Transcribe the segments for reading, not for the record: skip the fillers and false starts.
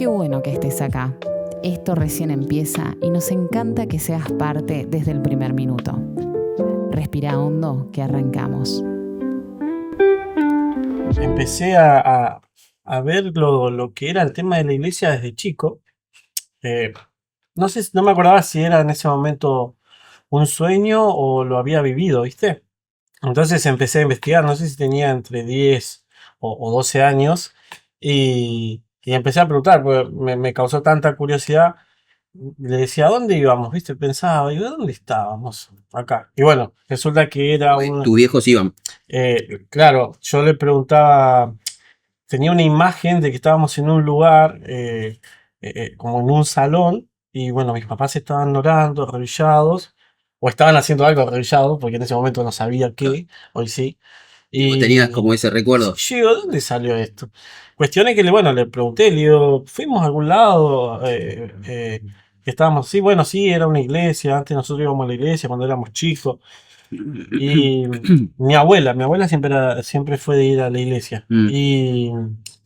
Qué bueno que estés acá. Esto recién empieza y nos encanta que seas parte desde el primer minuto. Respira hondo, que arrancamos. Empecé a ver lo que era el tema de la iglesia desde chico. No sé, no me acordaba si era en ese momento un sueño o lo había vivido, ¿viste? Entonces empecé a investigar, no sé si tenía entre 10 o 12 años y empecé a preguntar, porque me causó tanta curiosidad. Le decía, ¿a dónde íbamos? ¿Viste? Pensaba, digo, ¿dónde estábamos? Acá. Y bueno, resulta que era Tus viejos iban. Claro, yo le preguntaba, tenía una imagen de que estábamos en un lugar, como en un salón, y bueno, mis papás estaban orando, arrodillados, o estaban haciendo algo arrodillados, porque en ese momento no sabía qué, hoy sí. Y vos tenías como ese recuerdo. Yo digo, ¿dónde salió esto? Cuestión es que le pregunté, le digo, ¿fuimos a algún lado? Estábamos, sí, bueno, sí, era una iglesia, antes nosotros íbamos a la iglesia cuando éramos chicos. Y mi abuela siempre fue de ir a la iglesia. Y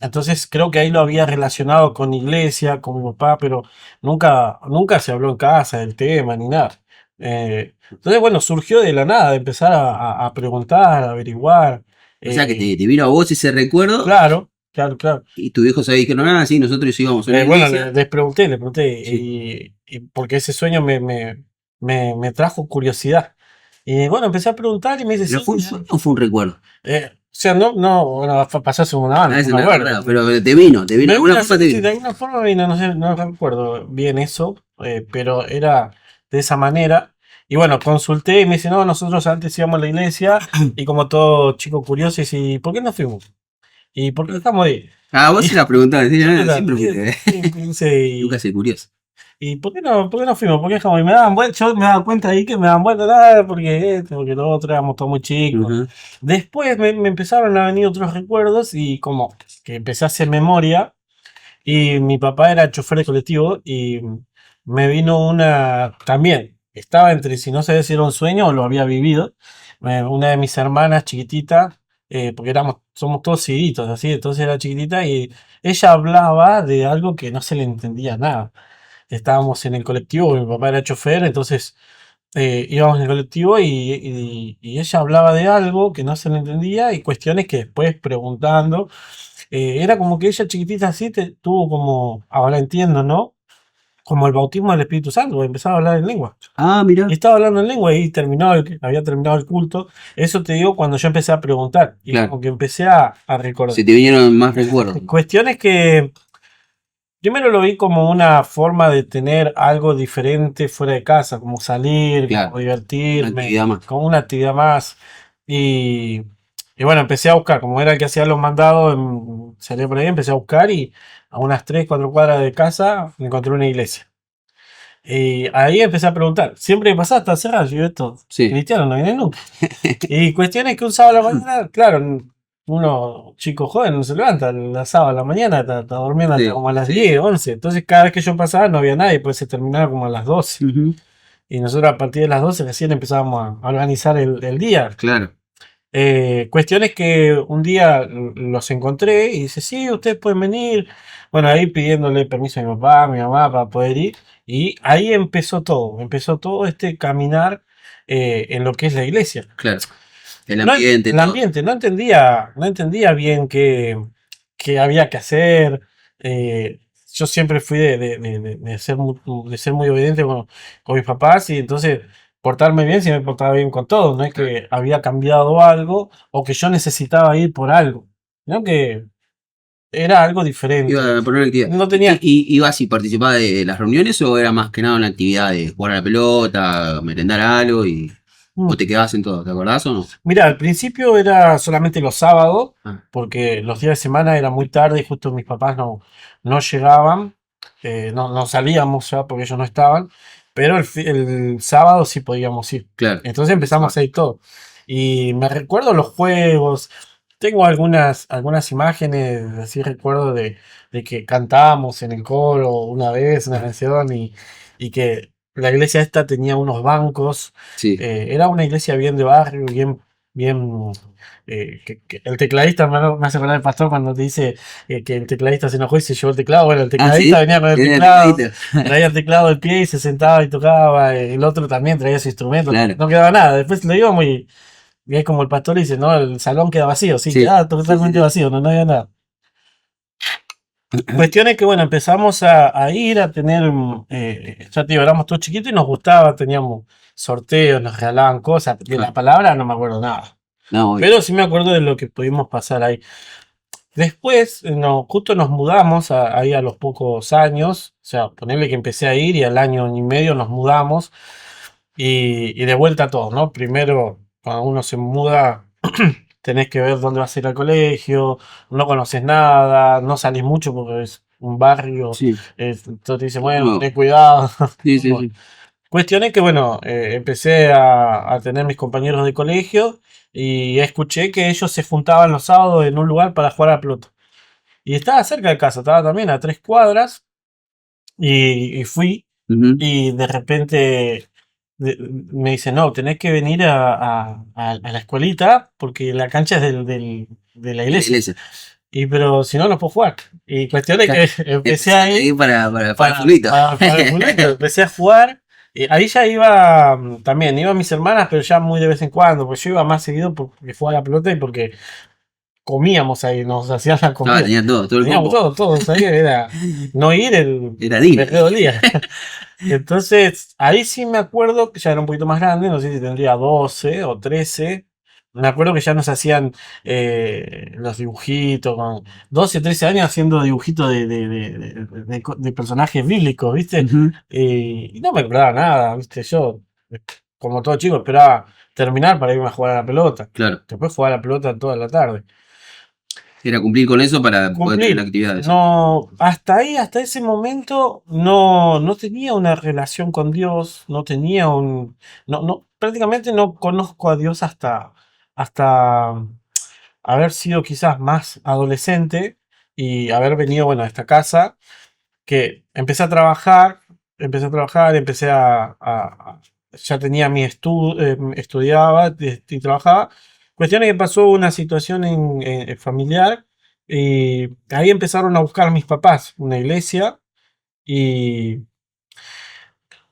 entonces creo que ahí lo había relacionado con iglesia, con mi papá, pero nunca se habló en casa del tema ni nada. Entonces, bueno, surgió de la nada, de empezar a preguntar, a averiguar. O sea que te vino a vos ese recuerdo. Claro. Y tu viejo sabía que no nada, sí, nosotros íbamos a la Bueno, iglesia. les pregunté, Sí. y porque ese sueño me trajo curiosidad. Y bueno, empecé a preguntar y me dice, ¿Pero sí, fue un sueño o fue un recuerdo? o sea, bueno, pasó hace una banda, no me acuerdo. Pero te vino, De alguna forma te sí, vino. de alguna forma vino, no sé, no recuerdo bien eso, pero era de esa manera. Y bueno, consulté y me dice, no, nosotros antes íbamos a la iglesia y como todo chico curioso, y ¿por qué no fuimos? ¿Y por qué dejamos de ir? Ah, vos se la preguntabas, siempre fuiste. Nunca se curioso. ¿Y por qué no fuimos? ¿Por qué dejamos? Y me daban vuelta, yo me daba cuenta ahí que me daban vuelta, nada, porque esto, porque lo otro, éramos todos muy chicos. Ujú. Después me empezaron a venir otros recuerdos y como que empecé a hacer memoria. Y mi papá era chofer de colectivo y me vino también, estaba entre si no sabía si era un sueño o lo había vivido. Una de mis hermanas chiquitita, porque somos todos seguiditos, así, entonces era chiquitita y ella hablaba de algo que no se le entendía nada. Estábamos en el colectivo, mi papá era chofer, entonces íbamos en el colectivo y ella hablaba de algo que no se le entendía y cuestiones que después preguntando, era como que ella chiquitita así tuvo como, ahora entiendo, ¿no? Como el bautismo del Espíritu Santo, porque empezaba a hablar en lengua. Ah, mira. Y estaba hablando en lengua y había terminado el culto. Eso te digo cuando yo empecé a preguntar y Claro. como que empecé a recordar. Se te vinieron más recuerdos. Cuestiones que primero lo vi como una forma de tener algo diferente fuera de casa, como salir, Claro, como divertirme, una actividad más. como una actividad más. Y, y bueno, empecé a buscar, como era el que hacía los mandados, salía por ahí, empecé a buscar y a unas 3, 4 cuadras de casa encontré una iglesia. Y ahí empecé a preguntar, siempre pasaba hasta cerrar, yo esto, Sí. cristiano no viene nunca. Y cuestiones que un sábado a la mañana, claro, uno chico joven no se levanta el sábado a la mañana, está durmiendo hasta Sí, como a las sí. 10, 11. Entonces cada vez que yo pasaba no había nadie, pues se terminaba como a las 12. Ujú. Y nosotros a partir de las 12 recién empezábamos a organizar el día. Claro. Cuestiones que un día los encontré y dice, sí, ustedes pueden venir. Bueno, ahí pidiéndole permiso a mi papá, a mi mamá para poder ir. Y ahí empezó todo este caminar en lo que es la iglesia. Claro. El ambiente, El todo. ambiente, no entendía bien qué había que hacer. Yo siempre fui de ser muy obediente con mis papás y entonces portarme bien si me portaba bien con todo. No es que había cambiado algo o que yo necesitaba ir por algo, sino que era algo diferente. Iba a poner una actividad. No tenía. ¿Ibas y participabas de las reuniones o era más que nada una actividad de jugar a la pelota, merendar algo o te quedabas en todo? ¿Te acordás o no? Mira, al principio era solamente los sábados, Ah. porque los días de semana era muy tarde y justo mis papás no llegaban, no salíamos ya porque ellos no estaban, pero el sábado sí podíamos ir. Claro. Entonces empezamos a ir todo. Y me recuerdo los juegos, tengo algunas imágenes, así recuerdo de que cantábamos en el coro una vez una canción y que la iglesia esta tenía unos bancos. Sí. Era una iglesia bien de barrio, bien bien que el tecladista me hace acordar el pastor cuando te dice que el tecladista se enojó y se llevó el teclado. Bueno, el tecladista venía con el teclado, traía el teclado del pie y se sentaba y tocaba. El otro también traía su instrumento, Claro. no quedaba nada. Después lo íbamos y es como el pastor dice, no, el salón queda vacío, sí, queda totalmente vacío, no había nada. Cuestión es que, bueno, empezamos a ir a tener, ya te digo, éramos todos chiquitos y nos gustaba, teníamos sorteos, nos regalaban cosas, de la palabra no me acuerdo nada. No, Pero sí me acuerdo de lo que pudimos pasar ahí. Después, justo nos mudamos ahí a los pocos años, o sea, ponerle que empecé a ir y al año y medio nos mudamos y de vuelta todo, ¿no? Primero, cuando uno se muda, tenés que ver dónde vas a ir al colegio, no conoces nada, no salís mucho porque es un barrio, sí. entonces te dicen, bueno, ten cuidado. Sí, sí, Bueno, sí. cuestión es que, bueno, empecé a tener mis compañeros de colegio y escuché que ellos se juntaban los sábados en un lugar para jugar a la pelota. Y estaba cerca de casa, estaba también a 3 cuadras y fui Ujú. y de repente me dice, no, tenés que venir a la escuelita porque la cancha es de la La iglesia. iglesia. Y pero si no, no puedo jugar. Y cuestión es que empecé Empezaste ahí para el para fulbito. el fulbito. Empecé a jugar. Ahí ya iba, también iban mis hermanas, pero ya muy de vez en cuando, porque yo iba más seguido porque jugaba a la pelota y porque comíamos ahí, nos hacían la No, comida. tenían todo el Teníamos combo. todos ahí, era no ir el Era digno. me quedo el día. Entonces, ahí sí me acuerdo que ya era un poquito más grande, no sé si tendría 12 o 13. Me acuerdo que ya nos hacían los dibujitos, con 12 o 13 años haciendo dibujitos de personajes bíblicos, ¿viste? Ujú. Y no me acordaba nada, ¿viste? Yo, como todo chico, esperaba terminar para irme a jugar a la pelota. Claro. Después jugaba a la pelota toda la tarde. Era cumplir con eso para poder tener Cumplir. actividades. No, hasta ahí, hasta ese momento, no tenía una relación con Dios, no tenía prácticamente no conozco a Dios hasta haber sido quizás más adolescente y haber venido, bueno, a esta casa, que ya tenía estudiaba y trabajaba. Cuestión es que pasó una situación familiar y ahí empezaron a buscar mis papás una iglesia y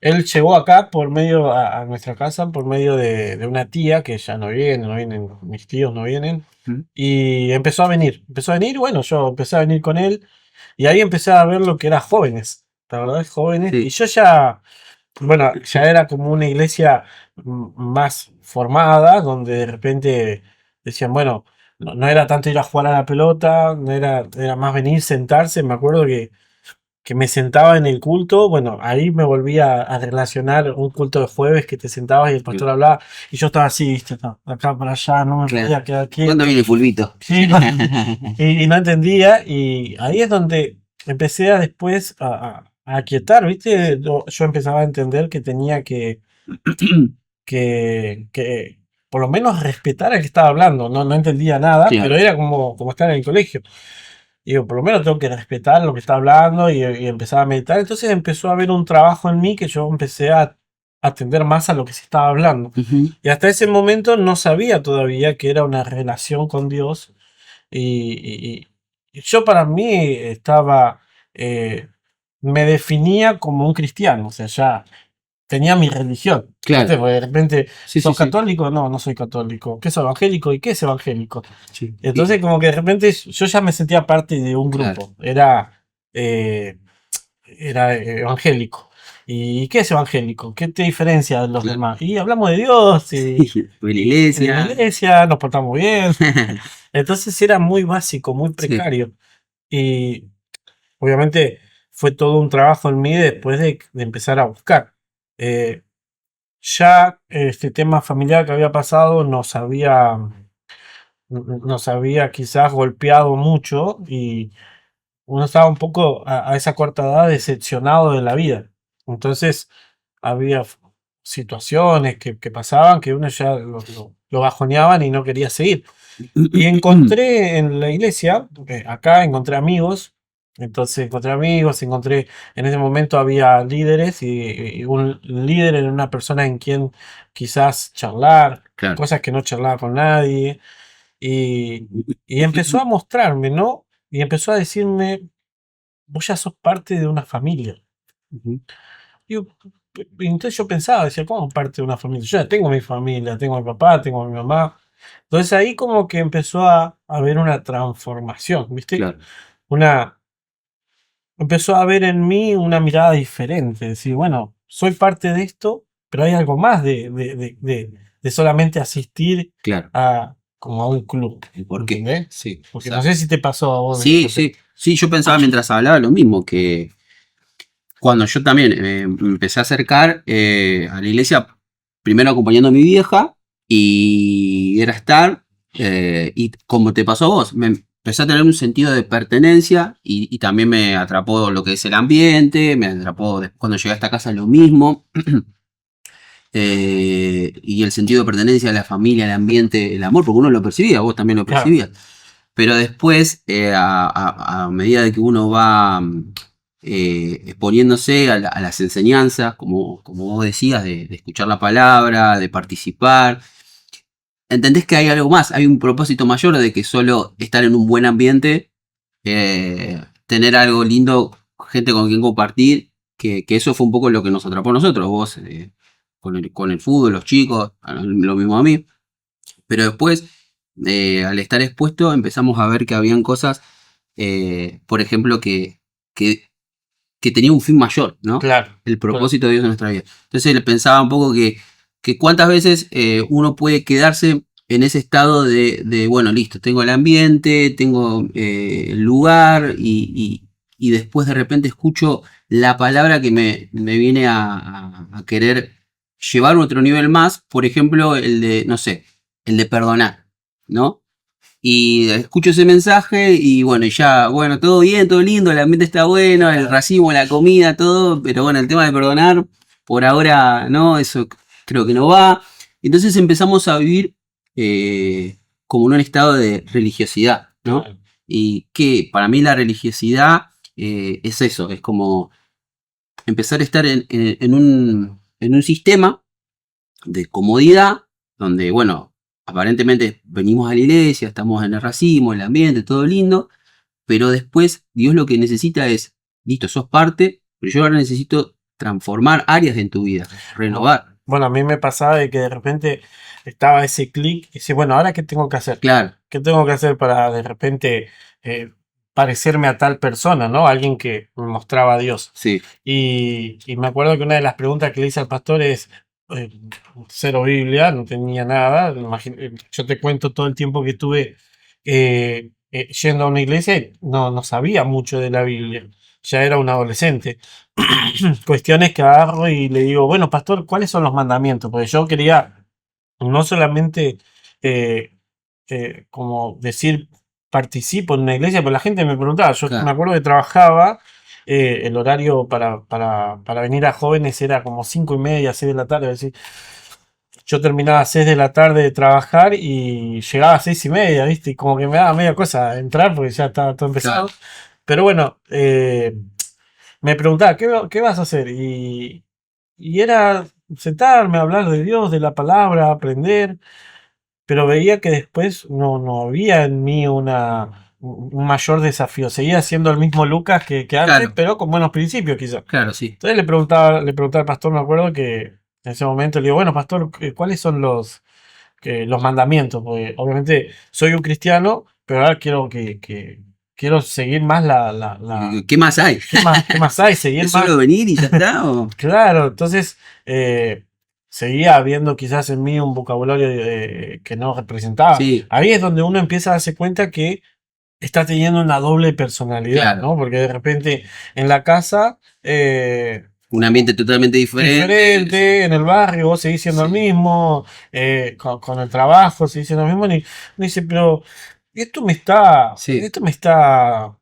él llegó acá por medio a nuestra casa por medio de una tía que ya no vienen, mis tíos no vienen Ujú. y empezó a venir, bueno, yo empecé a venir con él y ahí empecé a ver lo que era jóvenes, la verdad es jóvenes y Sí, yo ya, bueno, ya era como una iglesia más formada, donde de repente decían, bueno, no era tanto ir a jugar a la pelota, era más venir, sentarse. Me acuerdo que me sentaba en el culto, bueno, ahí me volví a relacionar un culto de jueves que te sentabas y el pastor hablaba, y yo estaba así, ¿viste? No, acá para allá, no me claro. podía quedar ¿Cuándo quieto. viene el fulbito? Sí, no, y no entendía, y ahí es donde empecé a después a aquietar, ¿viste? Yo empezaba a entender que tenía que por lo menos respetar al que estaba hablando. No entendía nada, Claro. pero era como estar en el colegio. Y digo, por lo menos tengo que respetar lo que está hablando y empezar a meditar. Entonces empezó a haber un trabajo en mí que yo empecé a atender más a lo que se estaba hablando. Ujú. Y hasta ese momento no sabía todavía que era una relación con Dios. Y yo para mí eh, me definía como un cristiano. O sea, ya tenía mi religión. Claro. ¿Viste? Porque de repente, Sí, ¿sos sí, sí. católico? No, no soy católico. ¿Qué es evangélico? ¿Y qué es evangélico? Sí. Entonces, como que de repente yo ya me sentía parte de un grupo. Eh, era evangélico. ¿Y qué es evangélico? ¿Qué te diferencia de los Claro. demás? Y hablamos de Dios y De la en la iglesia. iglesia, nos portamos bien. Entonces era muy básico, muy Sí. precario. Y obviamente fue todo un trabajo en mí después de empezar a buscar. Eh, ya este tema familiar que había pasado nos había quizás golpeado mucho y uno estaba un poco a esa corta edad decepcionado de la vida. Entonces había situaciones que pasaban que uno ya lo bajoneaban y no quería seguir. Y encontré en la iglesia, acá encontré amigos Entonces encontré amigos, encontré, en ese momento había líderes y un líder era una persona en quien quizás charlar, Claro. cosas que no charlaba con nadie. Y, y empezó a mostrarme, ¿no? Y empezó a decirme, vos ya sos parte de una familia. Ujú. Y entonces yo pensaba, decía, ¿cómo parte de una familia? Yo ya tengo mi familia, tengo a mi papá, tengo a mi mamá. Entonces ahí como que empezó a haber una transformación, ¿viste? Claro. Empezó a haber en mí una mirada diferente, decir, bueno, soy parte de esto, pero hay algo más de solamente asistir Claro. como a un club. ¿Por qué? ¿Entendés? Sí. Porque O sea, no sé si te pasó a vos. sí, sí. Sí, yo pensaba mientras hablaba lo mismo, que cuando yo también me empecé a acercar a la iglesia, primero acompañando a mi vieja, y era estar, y como te pasó a vos, me empecé a tener un sentido de pertenencia y también me atrapó lo que es el ambiente, me atrapó cuando llegué a esta casa lo mismo, y el sentido de pertenencia a la familia, el ambiente, el amor, porque uno lo percibía, vos también lo Claro. percibías. Pero después, a medida de que uno va exponiéndose a las enseñanzas, como vos decías, de escuchar la palabra, de participar, entendés que hay algo más, hay un propósito mayor de que solo estar en un buen ambiente, tener algo lindo, gente con quien compartir, que eso fue un poco lo que nos atrapó a nosotros, vos con el fútbol, los chicos, lo mismo a mí. Pero después, al estar expuesto, empezamos a ver que habían cosas, por ejemplo, que tenía un fin mayor, ¿no? Claro. El propósito de Dios en nuestra vida. Entonces le pensaba un poco que cuántas veces uno puede quedarse en ese estado de, bueno, listo, tengo el ambiente, tengo el lugar y después de repente escucho la palabra que me viene a querer llevar a otro nivel más, por ejemplo, el de, no sé, el de perdonar, ¿no? Y escucho ese mensaje y bueno, ya, bueno, todo bien, todo lindo, el ambiente está bueno, el racimo, la comida, todo, pero bueno, el tema de perdonar, por ahora no, eso creo que no va. Entonces empezamos a vivir como en un estado de religiosidad, ¿no? Claro. Y que para mí la religiosidad es eso, es como empezar a estar en un sistema de comodidad, donde, bueno, aparentemente venimos a la iglesia, estamos en el racimo, el ambiente, todo lindo, pero después Dios lo que necesita es, listo, sos parte, pero yo ahora necesito transformar áreas en tu vida, renovar. Bueno, a mí me pasaba de que de repente estaba ese clic y decía, bueno, ¿ahora qué tengo que hacer? Claro, ¿Qué tengo que hacer para de repente parecerme a tal persona, ¿no? Alguien que me mostraba a Dios. sí, Y me acuerdo que una de las preguntas que le hice al pastor es, eh, cero Biblia, no tenía nada. Yo te cuento todo el tiempo que estuve yendo a una iglesia y no sabía mucho de la Biblia. Ya era un adolescente. Cuestiones que agarro y le digo, bueno, pastor, ¿cuáles son los mandamientos? Porque yo quería no solamente como decir participo en una iglesia, pero la gente me preguntaba, yo claro, me acuerdo que trabajaba, el horario para venir a jóvenes era como 5:30, 6 de la tarde, es decir, yo terminaba a 6 de la tarde de trabajar y llegaba a 6:30, ¿viste? Y como que me daba media cosa entrar porque ya estaba todo empezado. claro, Pero bueno, me preguntaba, ¿qué vas a hacer? Y era sentarme, hablar de Dios, de la palabra, aprender, pero veía que después no había en mí un mayor desafío. Seguía siendo el mismo Lucas que antes, claro, pero con buenos principios quizás. claro, sí, Entonces le preguntaba al pastor, me acuerdo que en ese momento le digo, bueno, pastor, ¿cuáles son los mandamientos? Porque obviamente soy un cristiano, pero ahora quiero seguir más ¿qué más hay? ¿qué más hay? Seguir ¿Es más. solo venir y ya está? Claro, entonces seguía habiendo quizás en mí un vocabulario que no representaba. Sí, Ahí es donde uno empieza a darse cuenta que está teniendo una doble personalidad, claro, ¿no? Porque de repente en la casa, un ambiente totalmente diferente. diferente, en el barrio vos seguís siendo el Sí, mismo, con el trabajo seguís siendo el mismo, y uno dice, pero esto me está, sí, esto me está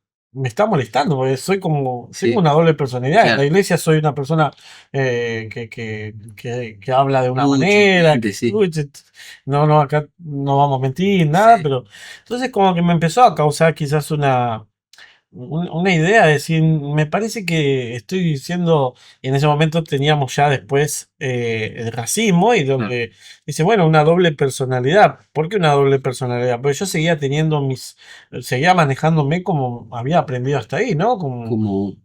molestando, porque tengo sí, una doble personalidad. En la claro, iglesia soy una persona que habla de una mucho, manera, sí, no, acá no vamos a mentir, nada, sí, pero entonces como que me empezó a causar quizás una idea de decir, me parece que estoy siendo, y en ese momento teníamos ya después el racismo y Claro. donde dice, bueno, una doble personalidad. ¿Por qué una doble personalidad? Porque yo seguía seguía manejándome como había aprendido hasta ahí, ¿no? Como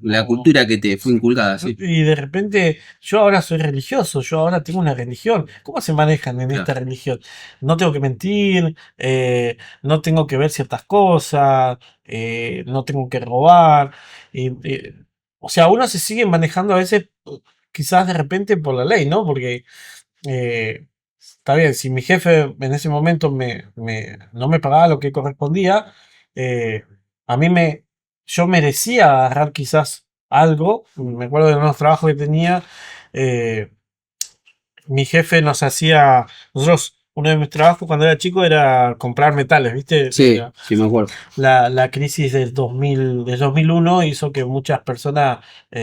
la Como- cultura que te fue inculcada, sí. y de repente yo ahora soy religioso, yo ahora tengo una religión. ¿Cómo se manejan en Claro. esta religión? No tengo que mentir, no tengo que ver ciertas cosas, no tengo que robar. O sea, uno se sigue manejando a veces, quizás de repente por la ley, ¿no? Porque eh, está bien, si mi jefe en ese momento no me pagaba lo que correspondía, eh, a mí yo merecía agarrar quizás algo. Me acuerdo de unos trabajos que tenía, eh, mi jefe nosotros, uno de mis trabajos cuando era chico era comprar metales, ¿viste? Sí, sí, me acuerdo. La crisis del 2001 hizo que muchas personas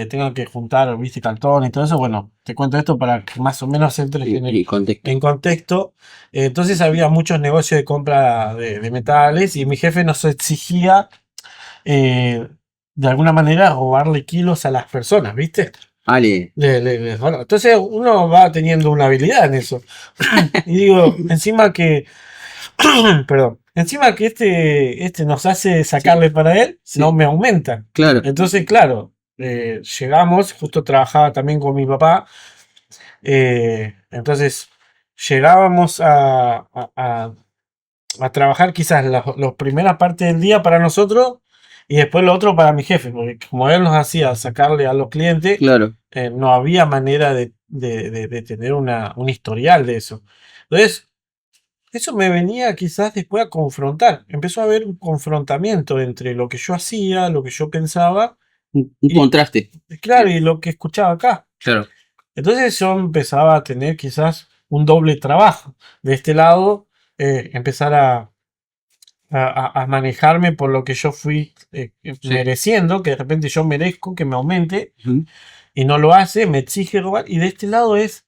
tengan que juntar, viste, cartón y todo eso. Bueno, te cuento esto para que más o menos entres Y contexto. en contexto. Entonces había muchos negocios de compra de metales y mi jefe nos exigía eh, de alguna manera robarle kilos a las personas, ¿viste? Ale, Bueno, entonces uno va teniendo una habilidad en eso. Y digo, encima que perdón. Encima que este nos hace sacarle para él, no sí, me aumenta. claro. Entonces, claro, llegamos, justo trabajaba también con mi papá, entonces llegábamos a trabajar quizás la primera parte del día para nosotros y después lo otro para mi jefe, porque como él nos hacía sacarle a los clientes, Claro. no había manera de tener un historial de eso. Entonces, eso me venía quizás después a confrontar. Empezó a haber un confrontamiento entre lo que yo hacía, lo que yo pensaba, Un y contraste. claro, y lo que escuchaba acá. Claro. Entonces yo empezaba a tener quizás un doble trabajo. De este lado, empezar a manejarme por lo que yo fui Sí. mereciendo, que de repente yo merezco que me aumente, Ujú. y no lo hace, me exige robar. Y de este lado es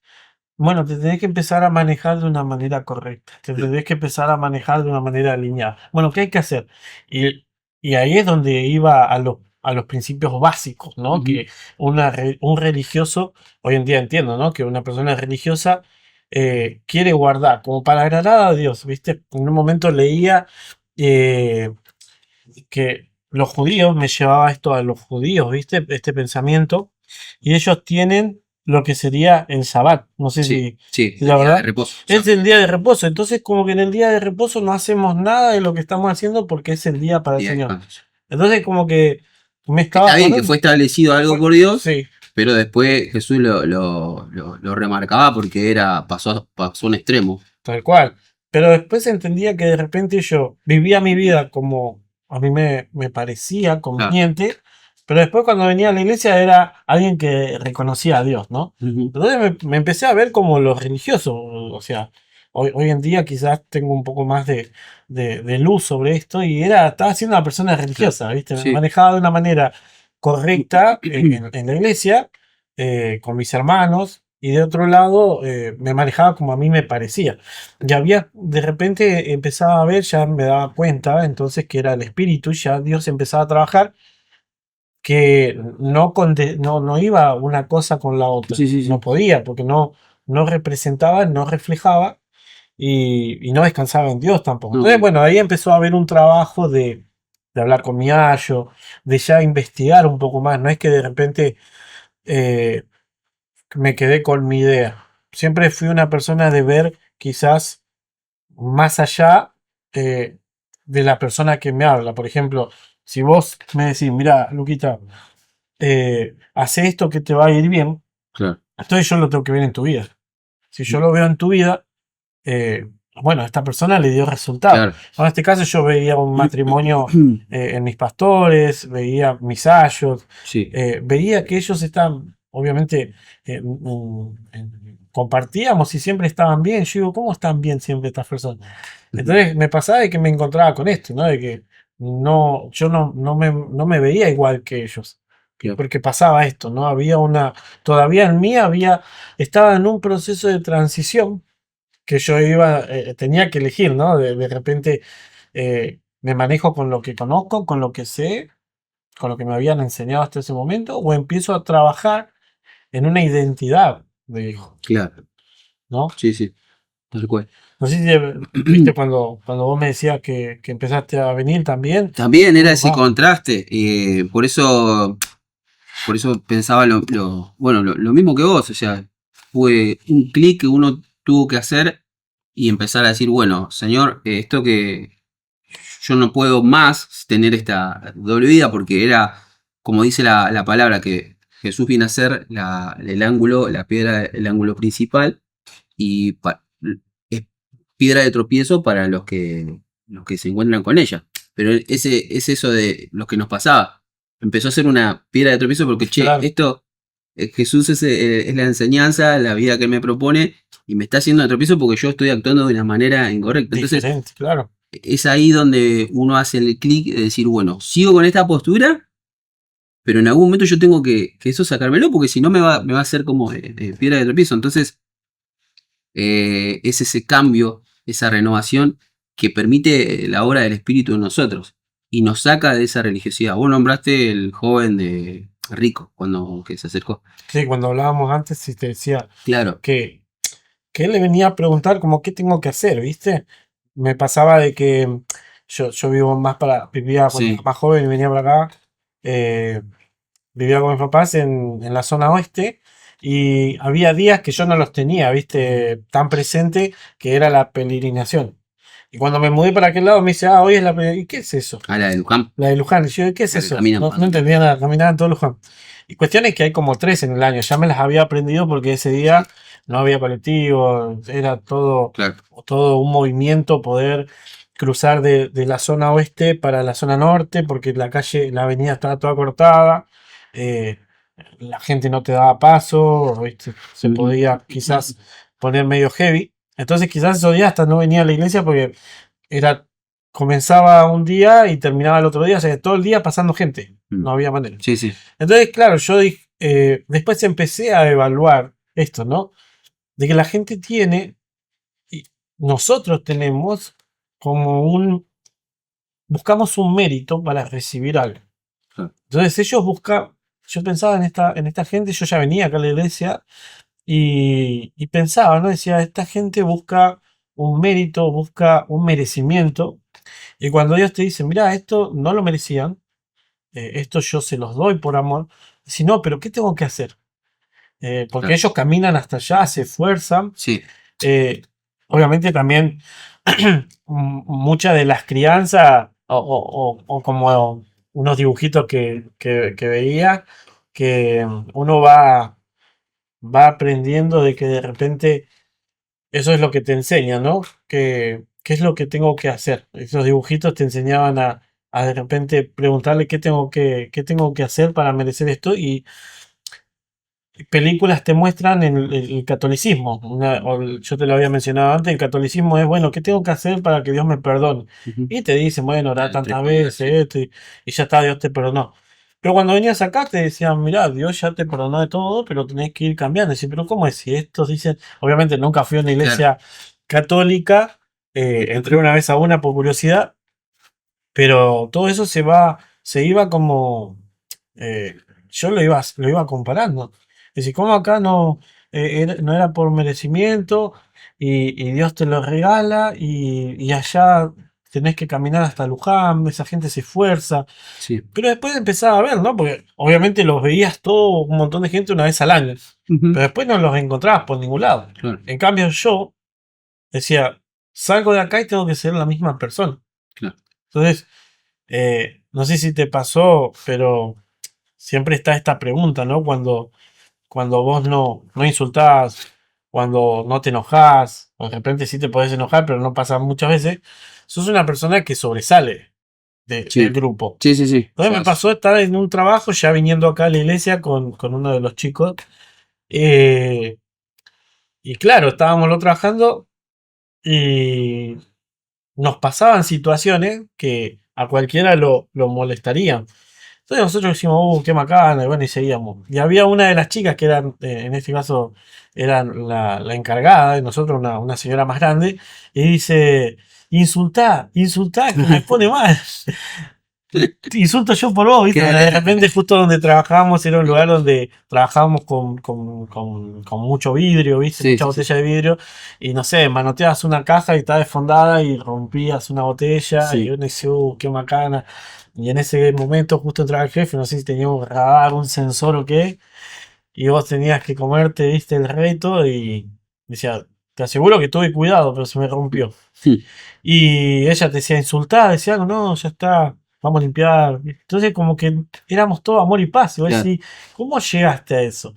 bueno, te tenés que empezar a manejar de una manera correcta, te tenés que empezar a manejar de una manera alineada. Bueno, ¿qué hay que hacer? Y, y ahí es donde iba a los principios básicos, ¿no? Ujú. Que un religioso, hoy en día entiendo, ¿no? Que una persona religiosa quiere guardar, como para agradar a Dios, ¿viste? En un momento leía eh, que los judíos, me llevaba esto a los judíos, ¿viste? Este pensamiento, y ellos tienen lo que sería el Sabbat. No sé Sí, sí, si el la día de verdad reposo. es el día de reposo. Entonces, como que en el día de reposo no hacemos nada de lo que estamos haciendo porque es el día para el Día de Señor. descanso. Entonces, como que me Que estaba está bien que acordando. fue establecido algo por Dios, Sí, pero después Jesús lo remarcaba porque pasó un extremo. tal cual. Pero después entendía que de repente yo vivía mi vida como a mí me parecía Claro. conveniente, pero después cuando venía a la iglesia era alguien que reconocía a Dios, ¿no? Ujú. Entonces me empecé a ver como los religiosos, o sea, hoy en día quizás tengo un poco más de luz sobre esto y estaba siendo una persona Claro. religiosa, ¿viste? Me Sí. manejaba de una manera correcta en la iglesia, con mis hermanos, y de otro lado me manejaba como a mí me parecía. Ya había, de repente empezaba a ver, ya me daba cuenta entonces que era el espíritu, ya Dios empezaba a trabajar, que no iba una cosa con la otra, Sí, sí, no sí. podía, porque no representaba, no reflejaba y no descansaba en Dios tampoco. No, Entonces, bueno, ahí empezó a haber un trabajo de hablar con mi ayo, de ya investigar un poco más, no es que de repente eh, me quedé con mi idea. Siempre fui una persona de ver quizás más allá eh, de la persona que me habla. Por ejemplo, si vos me decís, mira, Luquita, hace esto que te va a ir bien, claro. entonces yo lo tengo que ver en tu vida. Si yo lo veo en tu vida, bueno, a esta persona le dio resultado. Claro. En este caso yo veía un matrimonio en mis pastores, veía mis ayos, Sí. veía que ellos estaban, obviamente, compartíamos y siempre estaban bien. Yo digo, ¿cómo están bien siempre estas personas? Entonces me pasaba de que me encontraba con esto, ¿no? De que yo no me veía igual que ellos. Claro. Porque pasaba esto, ¿no? Todavía en mí estaba en un proceso de transición que yo tenía que elegir, ¿no? De repente me manejo con lo que conozco, con lo que sé, con lo que me habían enseñado hasta ese momento, o empiezo a trabajar en una identidad de hijo, Claro, ¿no? sí, sí, tal cual. No sé si viste cuando vos me decías que empezaste a venir también. También era ese Wow, contraste, por eso pensaba bueno, lo mismo que vos, o sea, fue un clic que uno tuvo que hacer y empezar a decir, bueno, señor, esto que yo no puedo más tener esta doble vida porque era, como dice la palabra, que Jesús viene a ser el ángulo, la piedra, el ángulo principal y es piedra de tropiezo para los que se encuentran con ella. Pero es eso de lo que nos pasaba. Empezó a ser una piedra de tropiezo porque, che, claro, esto, Jesús es la enseñanza, la vida que él me propone y me está haciendo de tropiezo porque yo estoy actuando de una manera incorrecta. Entonces, diferente, claro. es ahí donde uno hace el clic de decir, bueno, sigo con esta postura, pero en algún momento yo tengo que eso sacármelo porque si no me va a hacer como de piedra de tropiezo. Entonces, es ese cambio, esa renovación que permite la obra del Espíritu en nosotros y nos saca de esa religiosidad. Vos nombraste el joven de rico cuando que se acercó. Sí, cuando hablábamos antes, sí te decía Claro, que él le venía a preguntar como qué tengo que hacer, ¿viste? Me pasaba de que yo vivo vivía cuando era sí, más joven y venía para acá, eh, vivía con mis papás en la zona oeste y había días que yo no los tenía, ¿viste? Tan presente que era la peregrinación. Y cuando me mudé para aquel lado me dice, hoy es la peregrinación. ¿Y qué es eso? a la de Luján, La de Luján. Y yo, ¿qué es la que eso? caminan No para. entendía nada, caminaban todo Luján. Y cuestión es que hay como 3 en el año, ya me las había aprendido porque ese día no había colectivo, era Claro, todo un movimiento poder cruzar de la zona oeste para la zona norte, porque la avenida estaba toda cortada, eh, la gente no te daba paso, ¿viste? Se podía quizás poner medio heavy. Entonces quizás esos días hasta no venía a la iglesia porque era, comenzaba un día y terminaba el otro día, o sea, todo el día pasando gente, no había manera. sí, sí, Entonces, claro, yo dije, después empecé a evaluar esto, ¿no? De que la gente tiene, y nosotros tenemos como buscamos un mérito para recibir algo. claro, Entonces ellos buscan, yo pensaba en esta gente, yo ya venía acá a la iglesia y pensaba, ¿no? Decía, esta gente busca un mérito, busca un merecimiento, y cuando Dios te dice, mira, esto no lo merecían, esto yo se los doy por amor, si no, pero ¿qué tengo que hacer? Porque claro, ellos caminan hasta allá, se esfuerzan. sí, eh, Obviamente también muchas de las crianzas o como unos dibujitos que veía, que uno va aprendiendo de que de repente eso es lo que te enseña, ¿no? ¿Qué es lo que tengo que hacer? Esos dibujitos te enseñaban a de repente preguntarle qué tengo que hacer para merecer esto y películas te muestran el catolicismo. Yo te lo había mencionado antes, el catolicismo es, bueno, ¿qué tengo que hacer para que Dios me perdone? ujú, Y te dicen, bueno, orá el tres tantas poderes, veces, sí, esto, y ya está, Dios te perdonó. Pero cuando venías acá te decían, mirá, Dios ya te perdonó de todo, pero tenés que ir cambiando. Y decís, pero ¿cómo es? Si estos dicen, obviamente nunca fui a una claro, iglesia católica, entré una vez a una por curiosidad, pero todo eso se iba como, yo lo iba comparando. Es decir, ¿cómo acá no era por merecimiento y Dios te lo regala y allá tenés que caminar hasta Luján, esa gente se esfuerza? sí, Pero después empezaba a ver, ¿no? Porque obviamente los veías todo, un montón de gente una vez al año, ujú, pero después no los encontrabas por ningún lado. claro, En cambio yo decía, salgo de acá y tengo que ser la misma persona. claro, Entonces, no sé si te pasó, pero siempre está esta pregunta, ¿no? Cuando vos no insultás, cuando no te enojás, o de repente sí te podés enojar, pero no pasa muchas veces, sos una persona que sobresale del sí, grupo. sí, sí, sí, o Entonces sea, me pasó estar en un trabajo, ya viniendo acá a la iglesia con uno de los chicos, eh, y claro, estábamos lo trabajando y nos pasaban situaciones que a cualquiera lo molestarían. Entonces nosotros decimos, qué macana, y bueno, y seguíamos. Y había una de las chicas que eran, en este caso, eran la encargada, y nosotros una señora más grande, y dice, insultá, insultá, que me pone mal. te insulto yo por vos, ¿viste? Claro. De repente justo donde trabajábamos era un lugar donde trabajábamos con mucho vidrio, ¿viste? Sí, Mucha sí, botella de vidrio. Y no sé, manoteabas una caja y estaba desfondada y rompías una botella. Sí. Y uno decía, qué macana. Y en ese momento justo entraba el jefe, no sé si teníamos un radar, un sensor o qué. Y vos tenías que comerte, ¿viste? El reto y decía, te aseguro que tuve cuidado, pero se me rompió. Sí. Y ella te decía insultar, decía algo, no, ya está, vamos a limpiar. Entonces como que éramos todo amor y paz. Y vos Claro. decís, ¿cómo llegaste a eso?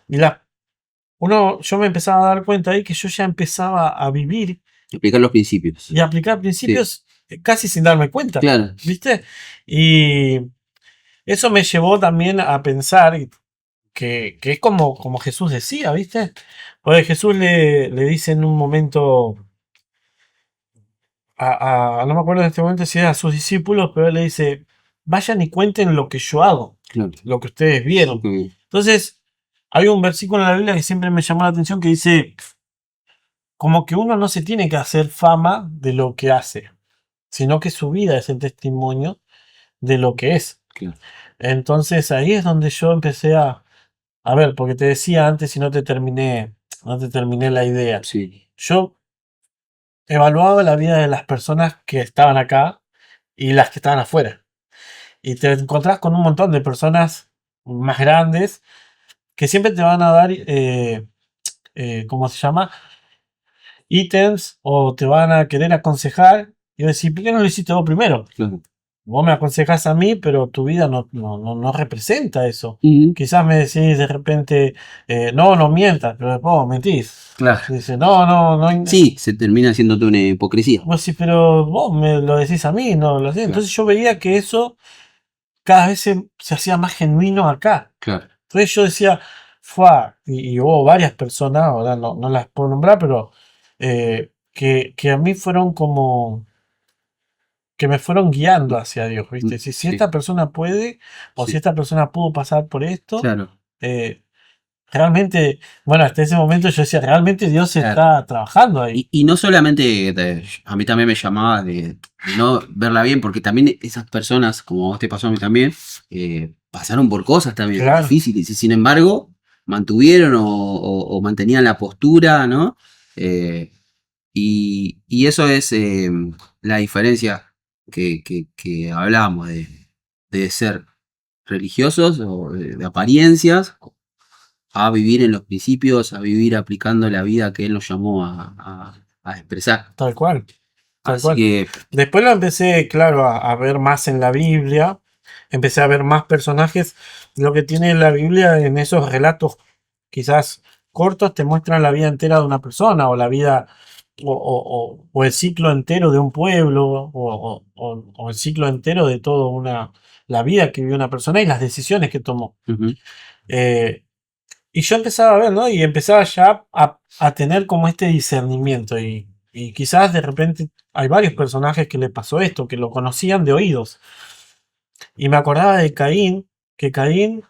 Y yo me empezaba a dar cuenta ahí que yo ya empezaba a vivir Explicar los principios. y a aplicar principios casi sin darme cuenta, Claro. ¿viste? Y eso me llevó también a pensar que es como Jesús decía, ¿viste? Porque Jesús le dice en un momento no me acuerdo en este momento si era a sus discípulos, pero él le dice, vayan y cuenten lo que yo hago, Claro. lo que ustedes vieron. Mm. Entonces, hay un versículo en la Biblia que siempre me llamó la atención que dice, como que uno no se tiene que hacer fama de lo que hace, sino que su vida es el testimonio de lo que es. Claro. Entonces ahí es donde yo empecé a ver, porque te decía antes y no te terminé la idea. Sí. Yo evaluaba la vida de las personas que estaban acá y las que estaban afuera. Y te encontrás con un montón de personas más grandes que siempre te van a dar, ¿cómo se llama? Ítems o te van a querer aconsejar. Y decir, ¿por qué no lo hiciste vos primero? Claro. Vos me aconsejás a mí, pero tu vida no representa eso. Ujú. Quizás me decís de repente, no mientas, pero después vos mentís. Claro. Dice, no. Sí, se termina siendo una hipocresía. Vos decís, pero vos me lo decís a mí, no lo hacés. Claro. Entonces yo veía que eso cada vez se hacía más genuino acá. Claro. Entonces yo decía, y hubo varias personas, ahora no las puedo nombrar, pero que a mí fueron como, que me fueron guiando hacia Dios, ¿viste? Si Sí. esta persona puede, o Sí. si esta persona pudo pasar por esto, Claro. realmente, bueno, hasta ese momento yo decía, realmente Dios Claro. está trabajando ahí. Y no solamente, a mí también me llamaba de no verla bien, porque también esas personas, como a vos te pasó a mí también, pasaron por cosas también Claro. difíciles y sin embargo mantuvieron o mantenían la postura, ¿no? Y eso es la diferencia que hablábamos de ser religiosos o de apariencias a vivir en los principios, a vivir aplicando la vida que él nos llamó a expresar. Tal cual. Tal Así cual. que, Después lo empecé, claro, a ver más en la Biblia. Empecé a ver más personajes. Lo que tiene la Biblia en esos relatos, quizás cortos, te muestran la vida entera de una persona, o la vida, o el ciclo entero de un pueblo, o el ciclo entero de la vida que vivió una persona y las decisiones que tomó. ujú, Eh, y yo empezaba a ver, ¿no? Y empezaba ya a tener como este discernimiento. Y quizás de repente hay varios personajes que le pasó esto, que lo conocían de oídos. Y me acordaba de Caín, que Caín,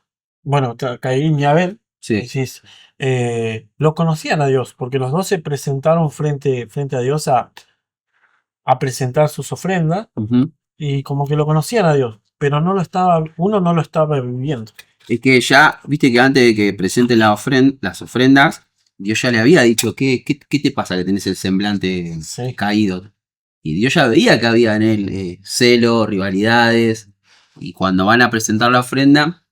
bueno, Caín y Abel, sí, decís, lo conocían a Dios, porque los dos se presentaron frente a Dios a presentar sus ofrendas, ujú. y como que lo conocían a Dios, pero uno no lo estaba viviendo. Es que ya, viste que antes de que presenten las ofrendas, Dios ya le había dicho, ¿qué te pasa que tenés el semblante Sí. caído? Y Dios ya veía que había en él celos, rivalidades, y cuando van a presentar la ofrenda,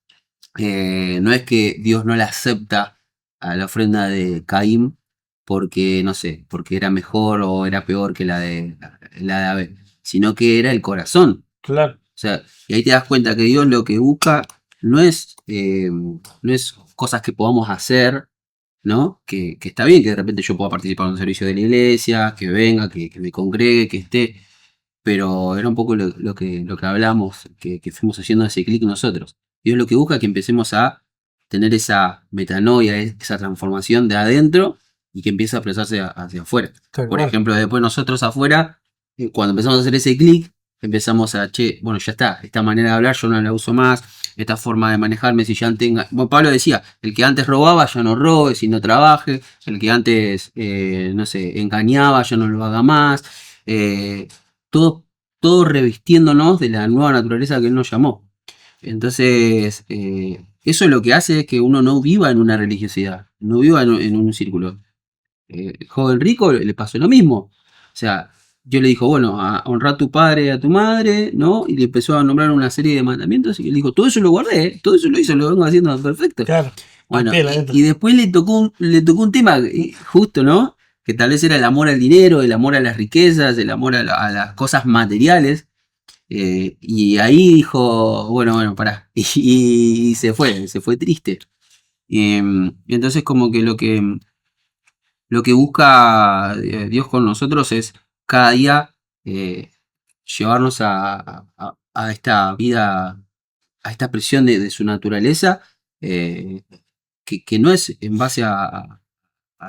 no es que Dios no la acepta a la ofrenda de Caín porque, no sé, porque era mejor o era peor que la de Abel, sino que era el corazón. Claro. O sea, y ahí te das cuenta que Dios lo que busca no es cosas que podamos hacer, ¿no? Que está bien que de repente yo pueda participar en un servicio de la iglesia, que venga, que me congregue, que esté, pero era un poco lo que hablamos, que fuimos haciendo ese clic nosotros. Dios lo que busca es que empecemos a tener esa metanoia, esa transformación de adentro y que empiece a expresarse hacia afuera. Tal Por cual. ejemplo, después nosotros afuera, cuando empezamos a hacer ese clic, empezamos bueno, ya está, esta manera de hablar yo no la uso más, esta forma de manejarme, si ya antes, bueno, Pablo decía, el que antes robaba ya no robe, si no trabaje, el que antes, no sé, engañaba ya no lo haga más, todo todos revistiéndonos de la nueva naturaleza que Él nos llamó. Entonces, eso lo que hace es que uno no viva en una religiosidad, no viva en un círculo. El joven rico le pasó lo mismo. O sea, yo le dijo, bueno, a honrar a tu padre y a tu madre, ¿no? Y le empezó a nombrar una serie de mandamientos y él dijo, todo eso lo guardé, todo eso lo hice, lo vengo haciendo perfecto. Claro. Bueno, y después le tocó un tema justo, ¿no? Que tal vez era el amor al dinero, el amor a las riquezas, el amor a las cosas materiales. Y ahí dijo, bueno, pará. Y se fue triste. Entonces como que lo que busca Dios con nosotros es cada día llevarnos a esta vida, a esta presión de su naturaleza, que no es en base a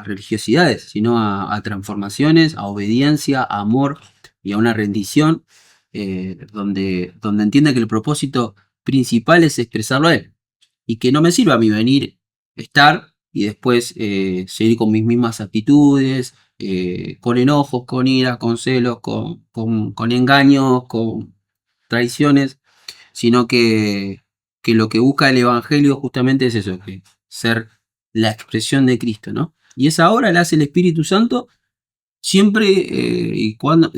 religiosidades, sino a transformaciones, a obediencia, a amor y a una rendición, donde entienda que el propósito principal es expresarlo a Él. Y que no me sirva a mí venir, estar y después seguir con mis mismas actitudes, con enojos, con ira, con celos, con engaños, con traiciones, sino que lo que busca el Evangelio justamente es eso, que ser la expresión de Cristo, ¿no? Y esa obra la hace el Espíritu Santo siempre y cuando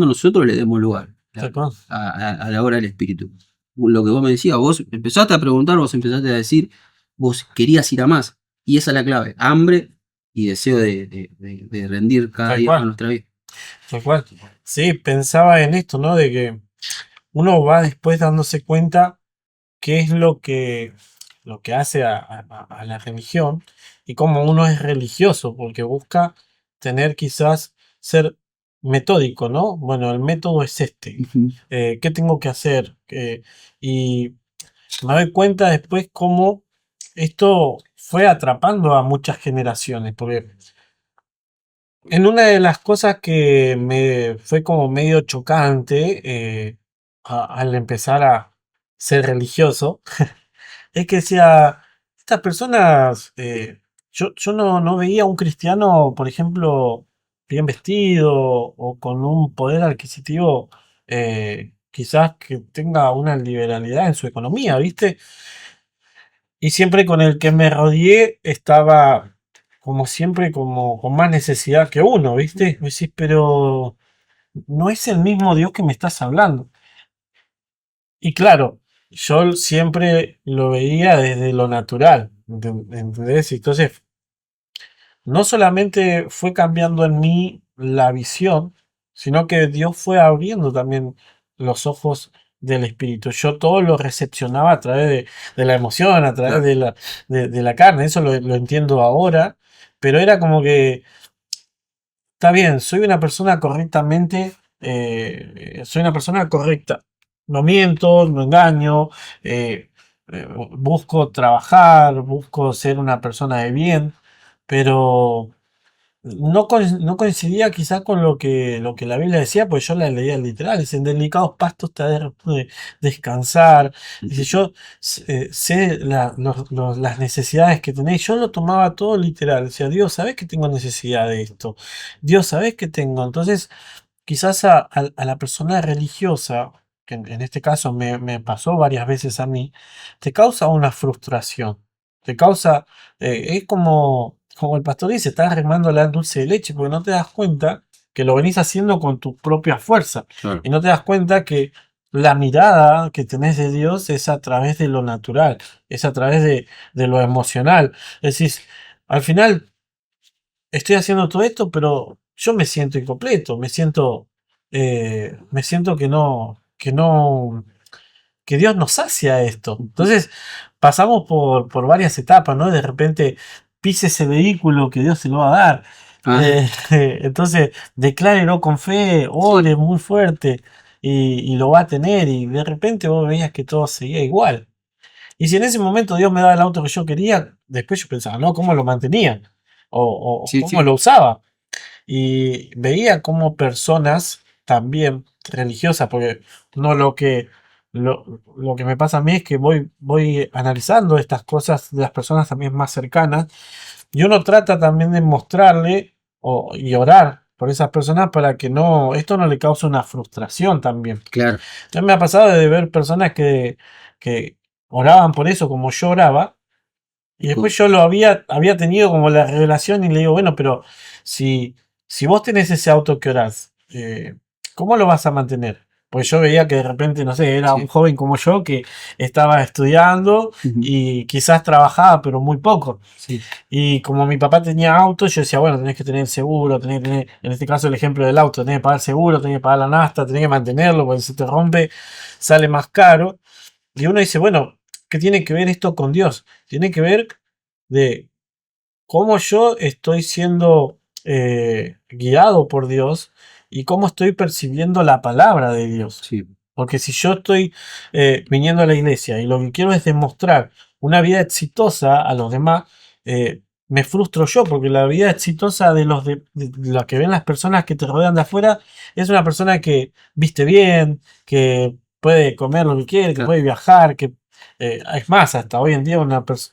nosotros le demos lugar a la obra del Espíritu. Lo que vos me decías, vos empezaste a preguntar, vos empezaste a decir, vos querías ir a más. Y esa es la clave, hambre y deseo de rendir cada día a nuestra vida. Tal cual. Sí, pensaba en esto, ¿no? De que uno va después dándose cuenta qué es lo que hace a la religión y cómo uno es religioso, porque busca tener quizás ser metódico, ¿no? Bueno, el método es este. ¿Qué tengo que hacer? Y me doy cuenta después cómo esto fue atrapando a muchas generaciones, porque en una de las cosas que me fue como medio chocante al empezar a ser religioso, es que decía, estas personas, yo no veía a un cristiano, por ejemplo, bien vestido o con un poder adquisitivo, quizás que tenga una liberalidad en su economía, ¿viste? Y siempre con el que me rodeé estaba como siempre como con más necesidad que uno, ¿viste? Me decís, pero no es el mismo Dios que me estás hablando. Y claro, yo siempre lo veía desde lo natural, ¿entendés? Entonces, no solamente fue cambiando en mí la visión, sino que Dios fue abriendo también los ojos del espíritu. Yo todo lo recepcionaba a través de la emoción, a través de la carne, eso lo entiendo ahora, pero era como que, está bien, soy una persona correctamente, soy una persona correcta. No miento, no engaño, busco trabajar, busco ser una persona de bien, pero no coincidía quizás con lo que la Biblia decía, pues yo la leía literal, dice, en delicados pastos te haré descansar, dice, yo sé las necesidades que tenéis, yo lo tomaba todo literal, decía, Dios, ¿sabés que tengo necesidad de esto? Dios, ¿sabés que tengo? Entonces, quizás a la persona religiosa, que en este caso me pasó varias veces a mí, te causa una frustración, te causa, es como el pastor dice, estás remando la dulce de leche porque no te das cuenta que lo venís haciendo con tu propia fuerza. Claro. Y no te das cuenta que la mirada que tenés de Dios es a través de lo natural, es a través de lo emocional. Es decir, al final estoy haciendo todo esto, pero yo me siento incompleto, me siento que Dios nos sacia esto. Entonces, pasamos por varias etapas, ¿no? De repente pise ese vehículo que Dios se lo va a dar. Entonces, declárelo con fe, ore muy fuerte y lo va a tener. Y de repente vos veías que todo seguía igual. Y si en ese momento Dios me daba el auto que yo quería, después yo pensaba, ¿no? ¿Cómo lo mantenía? O Sí, cómo sí. lo usaba. Y veía como personas también religiosas, porque no lo que me pasa a mí es que voy analizando estas cosas de las personas también más cercanas y uno trata también de mostrarle y orar por esas personas para que esto no le cause una frustración también. Claro. Ya me ha pasado de ver personas que oraban por eso como yo oraba, y después yo había tenido como la revelación y le digo, bueno, pero si vos tenés ese auto que orás, ¿cómo lo vas a mantener? Pues yo veía que de repente, no sé, era un Sí. joven como yo que estaba estudiando Ujú. y quizás trabajaba, pero muy poco. Sí. Y como mi papá tenía auto, yo decía, bueno, tenés que tener seguro, tenés que tener, en este caso el ejemplo del auto, tenés que pagar seguro, tenés que pagar la nafta, tenés que mantenerlo, porque si te rompe sale más caro. Y uno dice, bueno, ¿qué tiene que ver esto con Dios? Tiene que ver de cómo yo estoy siendo guiado por Dios y cómo estoy percibiendo la palabra de Dios. Sí. Porque si yo estoy viniendo a la iglesia y lo que quiero es demostrar una vida exitosa a los demás, me frustro yo, porque la vida exitosa de la que ven las personas que te rodean de afuera es una persona que viste bien, que puede comer lo que quiere, que Claro. puede viajar, que es más, hasta hoy en día,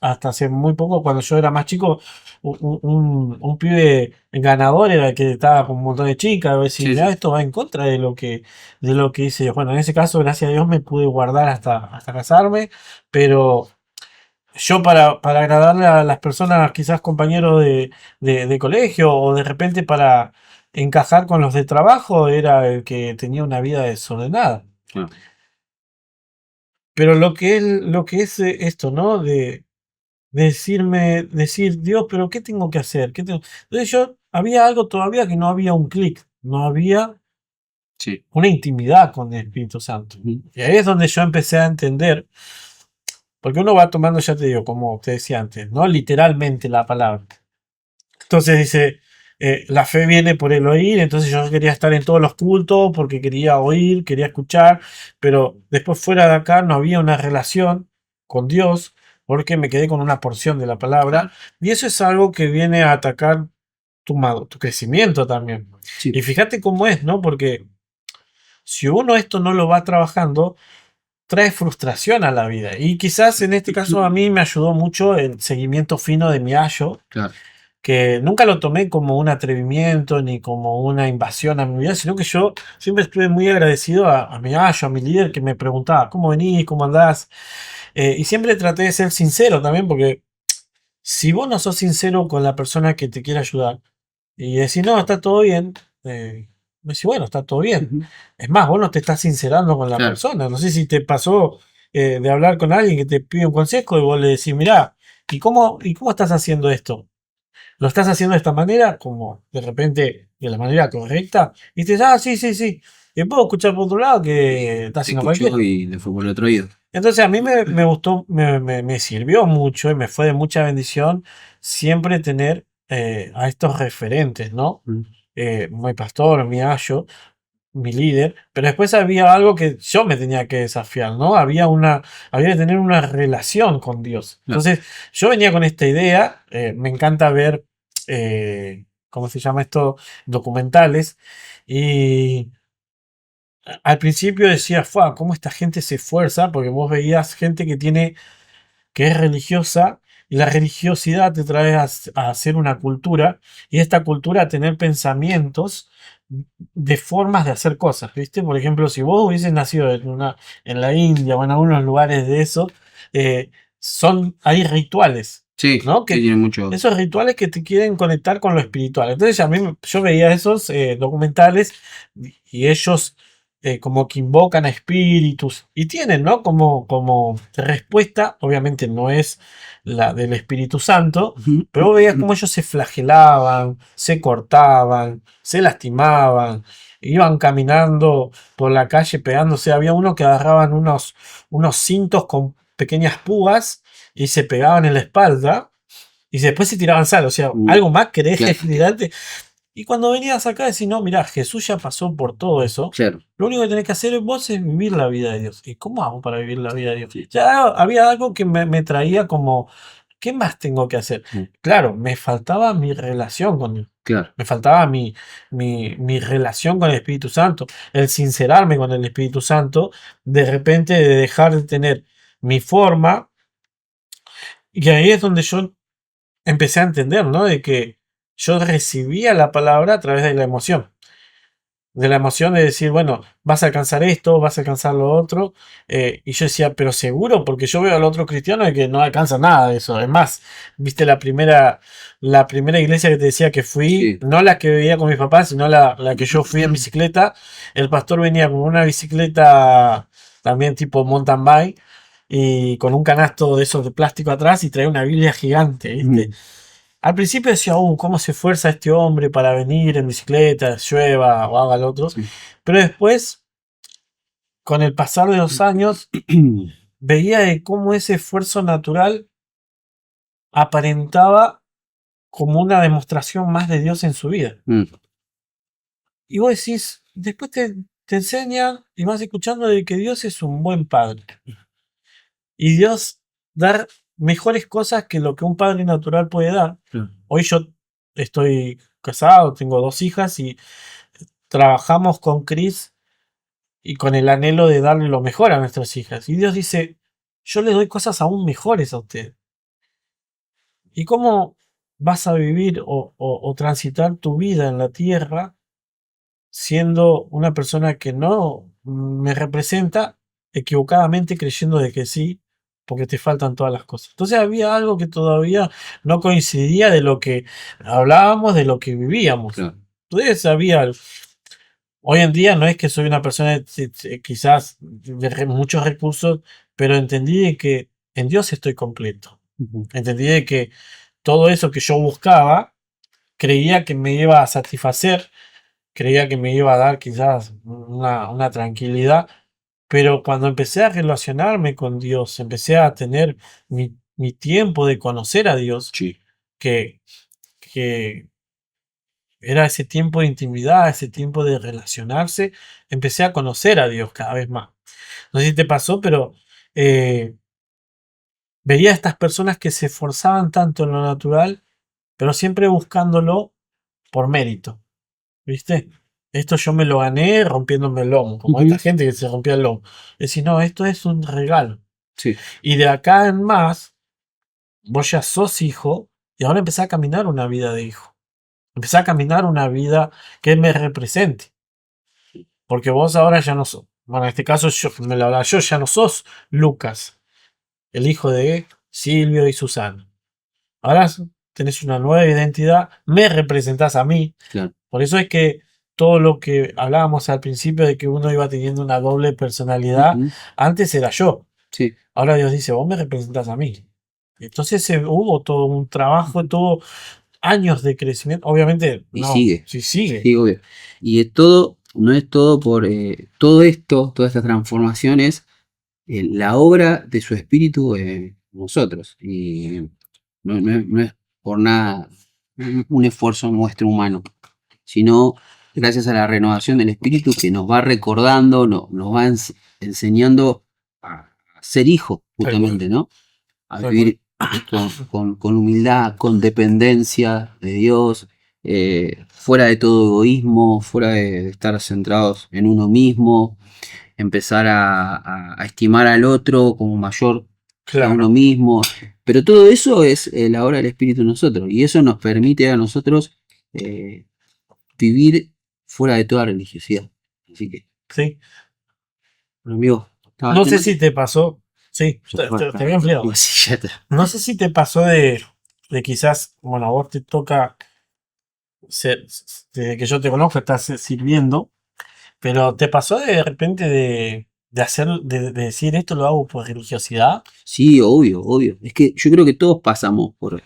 hasta hace muy poco, cuando yo era más chico, un pibe ganador era el que estaba con un montón de chicas, a ver si Sí, mirá, sí. esto va en contra de lo que hice yo. Bueno, en ese caso, gracias a Dios, me pude guardar hasta casarme, pero yo para agradarle a las personas, quizás compañeros de colegio, o de repente para encajar con los de trabajo, era el que tenía una vida desordenada. Claro. Pero lo que es esto, ¿no? De decir, Dios, pero ¿qué tengo que hacer? Entonces había algo todavía que no había un clic, no había Sí. una intimidad con el Espíritu Santo. Ujú. Y ahí es donde yo empecé a entender, porque uno va tomando, ya te digo, como te decía antes, ¿no? Literalmente la palabra. Entonces dice, la fe viene por el oír, entonces yo quería estar en todos los cultos porque quería oír, quería escuchar, pero después fuera de acá no había una relación con Dios porque me quedé con una porción de la palabra y eso es algo que viene a atacar tu crecimiento también. Sí. Y fíjate cómo es, ¿no? Porque si uno esto no lo va trabajando, trae frustración a la vida. Y quizás en este caso a mí me ayudó mucho el seguimiento fino de mi ayo, Claro. que nunca lo tomé como un atrevimiento ni como una invasión a mi vida, sino que yo siempre estuve muy agradecido a mi ayo, a mi líder, que me preguntaba, ¿cómo venís? ¿Cómo andás? Y siempre traté de ser sincero también, porque si vos no sos sincero con la persona que te quiere ayudar y decís, no, está todo bien, me decís, bueno, está todo bien. Ujú. Es más, vos no te estás sincerando con la Claro. persona. No sé si te pasó de hablar con alguien que te pide un consejo y vos le decís, mirá, ¿y cómo estás haciendo esto? ¿Lo estás haciendo de esta manera? Como de repente de la manera correcta. Y te dices, sí, sí, sí. Y puedo escuchar por otro lado que está Te haciendo escuchó cualquiera. y le fue por el otro oído. Entonces a mí me gustó, me sirvió mucho y me fue de mucha bendición siempre tener a estos referentes, ¿no? Mm. Mi pastor, mi ayo, mi líder, pero después había algo que yo me tenía que desafiar, ¿no? Había que tener una relación con Dios. Claro. Entonces, yo venía con esta idea, me encanta ver, ¿cómo se llama esto? Documentales, y al principio decía, ¡fua! ¿Cómo esta gente se esfuerza? Porque vos veías gente que es religiosa, y la religiosidad te trae a hacer una cultura, y esta cultura a tener pensamientos de formas de hacer cosas, ¿viste? Por ejemplo, si vos hubieses nacido en la India o en algunos lugares de eso, eh, hay rituales, Sí, ¿no? sí, tiene mucho. Esos rituales que te quieren conectar con lo espiritual. Entonces yo veía esos documentales y ellos como que invocan a espíritus y tienen, ¿no? Como respuesta, obviamente no es la del Espíritu Santo, Ujú. pero vos veías cómo ellos se flagelaban, se cortaban, se lastimaban, iban caminando por la calle pegándose. Había uno que agarraban unos cintos con pequeñas púas y se pegaban en la espalda y después se tiraban sal. O sea, algo más querés Claro. tirarte. Y cuando venías acá decís, no, mirá, Jesús ya pasó por todo eso. Claro. Lo único que tenés que hacer vos es vivir la vida de Dios. ¿Y cómo hago para vivir la vida de Dios? Sí. Ya había algo que me traía como, ¿qué más tengo que hacer? Mm. Claro, me faltaba mi relación con Dios. Claro. Me faltaba mi relación con el Espíritu Santo, el sincerarme con el Espíritu Santo, de repente de dejar de tener mi forma. Y ahí es donde yo empecé a entender, ¿no? De que yo recibía la palabra a través de la emoción. De la emoción de decir, bueno, vas a alcanzar esto, vas a alcanzar lo otro. Y yo decía, pero seguro, porque yo veo al otro cristiano que no alcanza nada de eso. Es más, viste la primera iglesia que te decía que fui, Sí. no la que veía con mis papás, sino la que yo fui en bicicleta. El pastor venía con una bicicleta también tipo mountain bike y con un canasto de esos de plástico atrás y traía una Biblia gigante, ¿viste? Al principio decía, ¿cómo se esfuerza este hombre para venir en bicicleta, llueva o haga lo otro? Sí. Pero después, con el pasar de los años, veía de cómo ese esfuerzo natural aparentaba como una demostración más de Dios en su vida. Y vos decís, después te enseñan y vas escuchando de que Dios es un buen padre. Y Dios dar mejores cosas que lo que un padre natural puede dar. Hoy yo estoy casado, tengo 2 hijas y trabajamos con Chris y con el anhelo de darle lo mejor a nuestras hijas. Y Dios dice, yo les doy cosas aún mejores a ustedes. ¿Y cómo vas a vivir o transitar tu vida en la tierra siendo una persona que no me representa, equivocadamente creyendo de que sí, porque te faltan todas las cosas? Entonces había algo que todavía no coincidía de lo que hablábamos, de lo que vivíamos. Claro. Entonces había... Hoy en día no es que soy una persona quizás de muchos recursos, pero entendí de que en Dios estoy completo. Entendí de que todo eso que yo buscaba, creía que me iba a satisfacer, creía que me iba a dar quizás una tranquilidad, pero cuando empecé a relacionarme con Dios, empecé a tener mi tiempo de conocer a Dios, Sí. que era ese tiempo de intimidad, ese tiempo de relacionarse, empecé a conocer a Dios cada vez más. No sé si te pasó, pero veía a estas personas que se esforzaban tanto en lo natural, pero siempre buscándolo por mérito. ¿Viste? Esto yo me lo gané rompiéndome el lomo, como esta gente que se rompía el lomo. Es decir, no, esto es un regalo. Sí. Y de acá en más, vos ya sos hijo y ahora empezás a caminar una vida de hijo. Empezás a caminar una vida que me represente. Porque vos ahora ya no sos. Bueno, en este caso yo ya no sos Lucas, el hijo de Silvio y Susana. Ahora tenés una nueva identidad, me representás a mí. Claro. Por eso es que todo lo que hablábamos al principio de que uno iba teniendo una doble personalidad, antes era yo. Sí. Ahora Dios dice, vos me representás a mí. Entonces hubo todo un trabajo, todo años de crecimiento. Obviamente, Y no, sigue. sí sigue. Sí, obvio. Y es todo, no es todo por todo esto, toda esta transformación es la obra de su espíritu en nosotros. Y no es por nada un esfuerzo nuestro humano, sino gracias a la renovación del espíritu que nos va recordando, nos va enseñando a ser hijos, justamente, ¿no? A vivir con humildad, con dependencia de Dios, fuera de todo egoísmo, fuera de estar centrados en uno mismo, empezar a estimar al otro como mayor que a uno mismo. Pero todo eso es la obra del Espíritu en nosotros, y eso nos permite a nosotros vivir fuera de toda religiosidad. Así que, sí. Bueno, amigo, No sé si te pasó. Sí, te había enfriado. Sí, ya está. No sé si te pasó de quizás, bueno, a vos te toca, desde que yo te conozco, estás sirviendo, pero ¿te pasó de repente de decir esto lo hago por religiosidad? Sí, obvio, obvio. Es que yo creo que todos pasamos por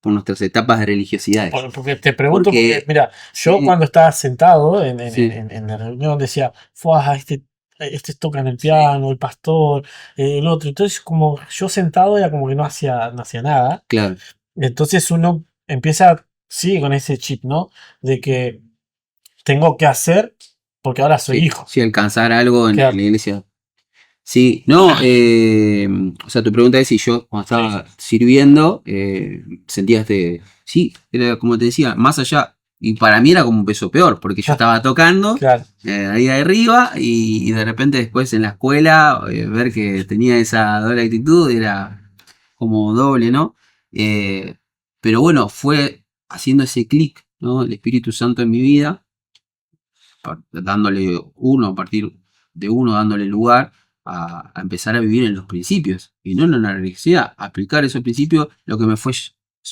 nuestras etapas de religiosidades. Porque te pregunto, porque mira, yo cuando estaba sentado en la reunión decía, este toca en el piano, el pastor, el otro. Entonces, como yo sentado era como que no hacía nada. Claro. Entonces uno empieza, sí, con ese chip, ¿no? De que tengo que hacer porque ahora soy hijo. Sí, alcanzar algo en la iglesia. Sí, no, o sea, tu pregunta es si yo cuando estaba sirviendo sentía sí, era como te decía, más allá, y para mí era como un peso peor, porque yo estaba tocando ahí arriba y de repente después en la escuela ver que tenía esa doble actitud era como doble, ¿no? Pero bueno, fue haciendo ese clic, ¿no? El Espíritu Santo en mi vida, dándole a partir de uno, dándole lugar a empezar a vivir en los principios y no en la religiosidad. Aplicar esos principios, lo que me fue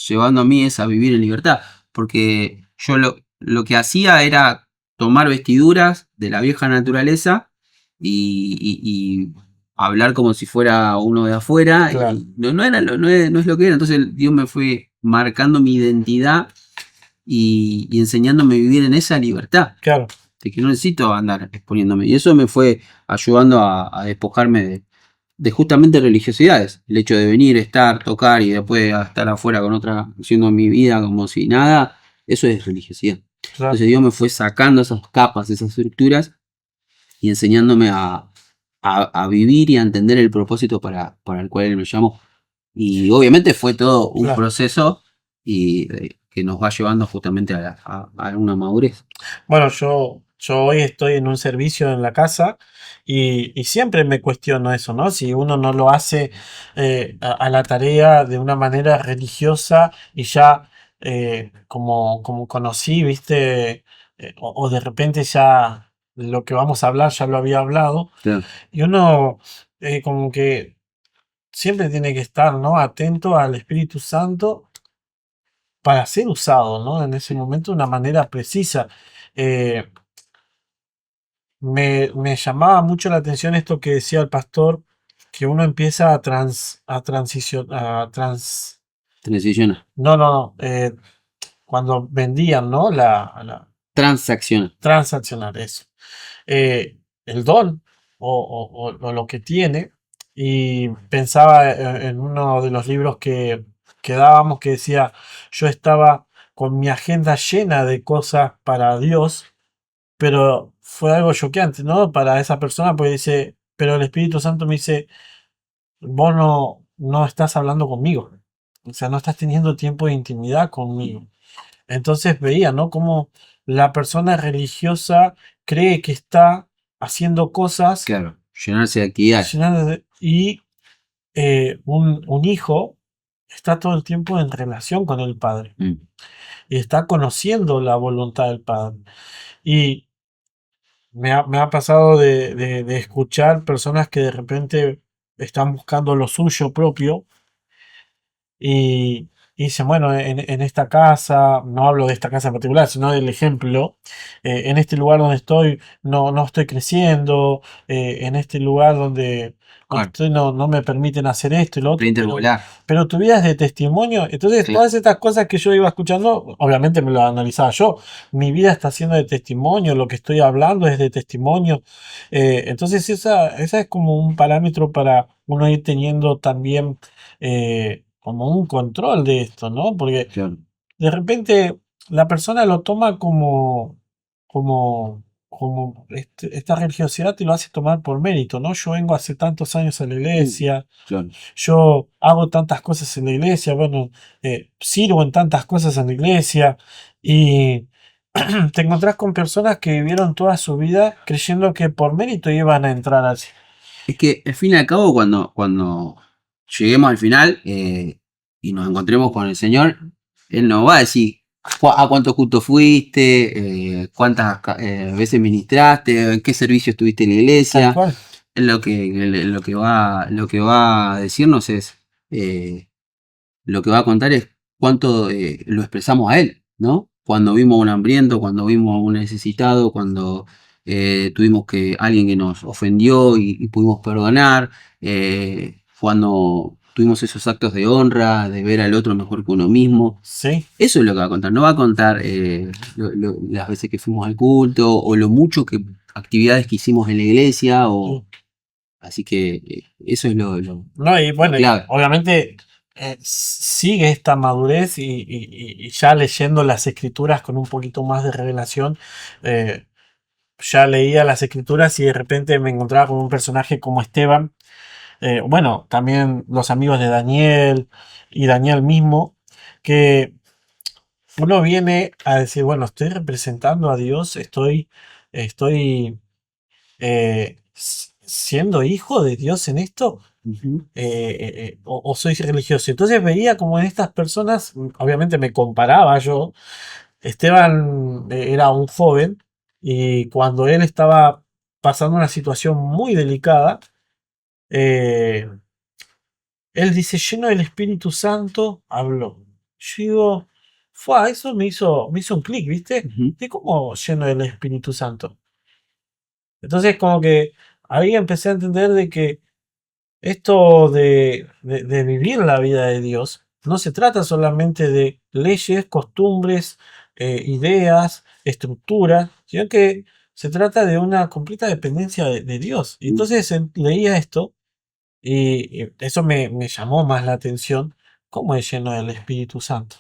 llevando a mí es a vivir en libertad, porque yo lo que hacía era tomar vestiduras de la vieja naturaleza y hablar como si fuera uno de afuera. Claro. Y no es lo que era. Entonces Dios me fue marcando mi identidad y enseñándome a vivir en esa libertad. Claro. De que no necesito andar exponiéndome. Y eso me fue ayudando a despojarme de justamente religiosidades. El hecho de venir, estar, tocar y después estar afuera con otra, haciendo mi vida como si nada, eso es religiosidad. Claro. Entonces Dios me fue sacando esas capas, esas estructuras y enseñándome a vivir y a entender el propósito para el cual Él me llamó. Y obviamente fue todo un Claro. proceso y que nos va llevando justamente a una madurez. Bueno, yo hoy estoy en un servicio en la casa y siempre me cuestiono eso, ¿no? Si uno no lo hace a la tarea de una manera religiosa y ya como conocí, ¿viste? O de repente ya lo que vamos a hablar ya lo había hablado. Claro. Y uno como que siempre tiene que estar, ¿no? Atento al Espíritu Santo para ser usado, ¿no? En ese momento de una manera precisa. Eh, me llamaba mucho la atención esto que decía el pastor, que uno empieza a Transiciona. no, cuando vendían, ¿no? Transacciona. Transaccionar eso. El don o lo que tiene. Y pensaba en uno de los libros que dábamos que decía, yo estaba con mi agenda llena de cosas para Dios, pero fue algo choqueante, ¿no? Para esa persona, porque dice, pero el Espíritu Santo me dice, vos no estás hablando conmigo, o sea, no estás teniendo tiempo de intimidad conmigo. Entonces veía, ¿no? Cómo la persona religiosa cree que está haciendo cosas. Claro, llenarse de actividad. Y un hijo está todo el tiempo en relación con el padre y está conociendo la voluntad del padre. Y me ha pasado de escuchar personas que de repente están buscando lo suyo propio y, y dicen, bueno, en esta casa, no hablo de esta casa en particular, sino del ejemplo, en este lugar donde estoy no estoy creciendo, en este lugar donde Claro. estoy no me permiten hacer esto y lo otro, Intervolar. pero tu vida es de testimonio. Entonces, Claro. todas estas cosas que yo iba escuchando, obviamente me lo analizaba yo. Mi vida está siendo de testimonio, lo que estoy hablando es de testimonio. Entonces, esa es como un parámetro para uno ir teniendo también como un control de esto, ¿no? Porque Claro. de repente la persona lo toma como esta religiosidad te lo hace tomar por mérito, ¿no? Yo vengo hace tantos años a la iglesia, Claro. yo hago tantas cosas en la iglesia, bueno, sirvo en tantas cosas en la iglesia y te encontrás con personas que vivieron toda su vida creyendo que por mérito iban a entrar así. Es que al fin y al cabo, cuando lleguemos al final y nos encontremos con el Señor, Él nos va a decir a cuántos cultos fuiste, cuántas veces ministraste, en qué servicio estuviste en la Tal iglesia. cual. Lo que va a decirnos es, lo que va a contar es cuánto lo expresamos a Él, ¿no? Cuando vimos a un hambriento, cuando vimos a un necesitado, cuando tuvimos que alguien que nos ofendió y pudimos perdonar, cuando tuvimos esos actos de honra, de ver al otro mejor que uno mismo. Sí. Eso es lo que va a contar. No va a contar las veces que fuimos al culto o lo mucho que actividades que hicimos en la iglesia. Así que eso es lo No, y bueno, clave. obviamente sigue esta madurez y ya leyendo las escrituras con un poquito más de revelación, ya leía las escrituras y de repente me encontraba con un personaje como Esteban, bueno, también los amigos de Daniel y Daniel mismo, que uno viene a decir, bueno, estoy representando a Dios, estoy siendo hijo de Dios en esto. o soy religioso. Entonces veía como en estas personas, obviamente me comparaba yo. Esteban era un joven y cuando él estaba pasando una situación muy delicada, eh, él dice, lleno del Espíritu Santo, habló. Yo digo, fue, eso me hizo un clic, ¿viste? De cómo lleno del Espíritu Santo. Entonces como que ahí empecé a entender de que esto de vivir la vida de Dios no se trata solamente de leyes, costumbres, ideas, estructuras, sino que se trata de una completa dependencia de Dios. Y entonces leía esto y eso me llamó más la atención, cómo es lleno del Espíritu Santo.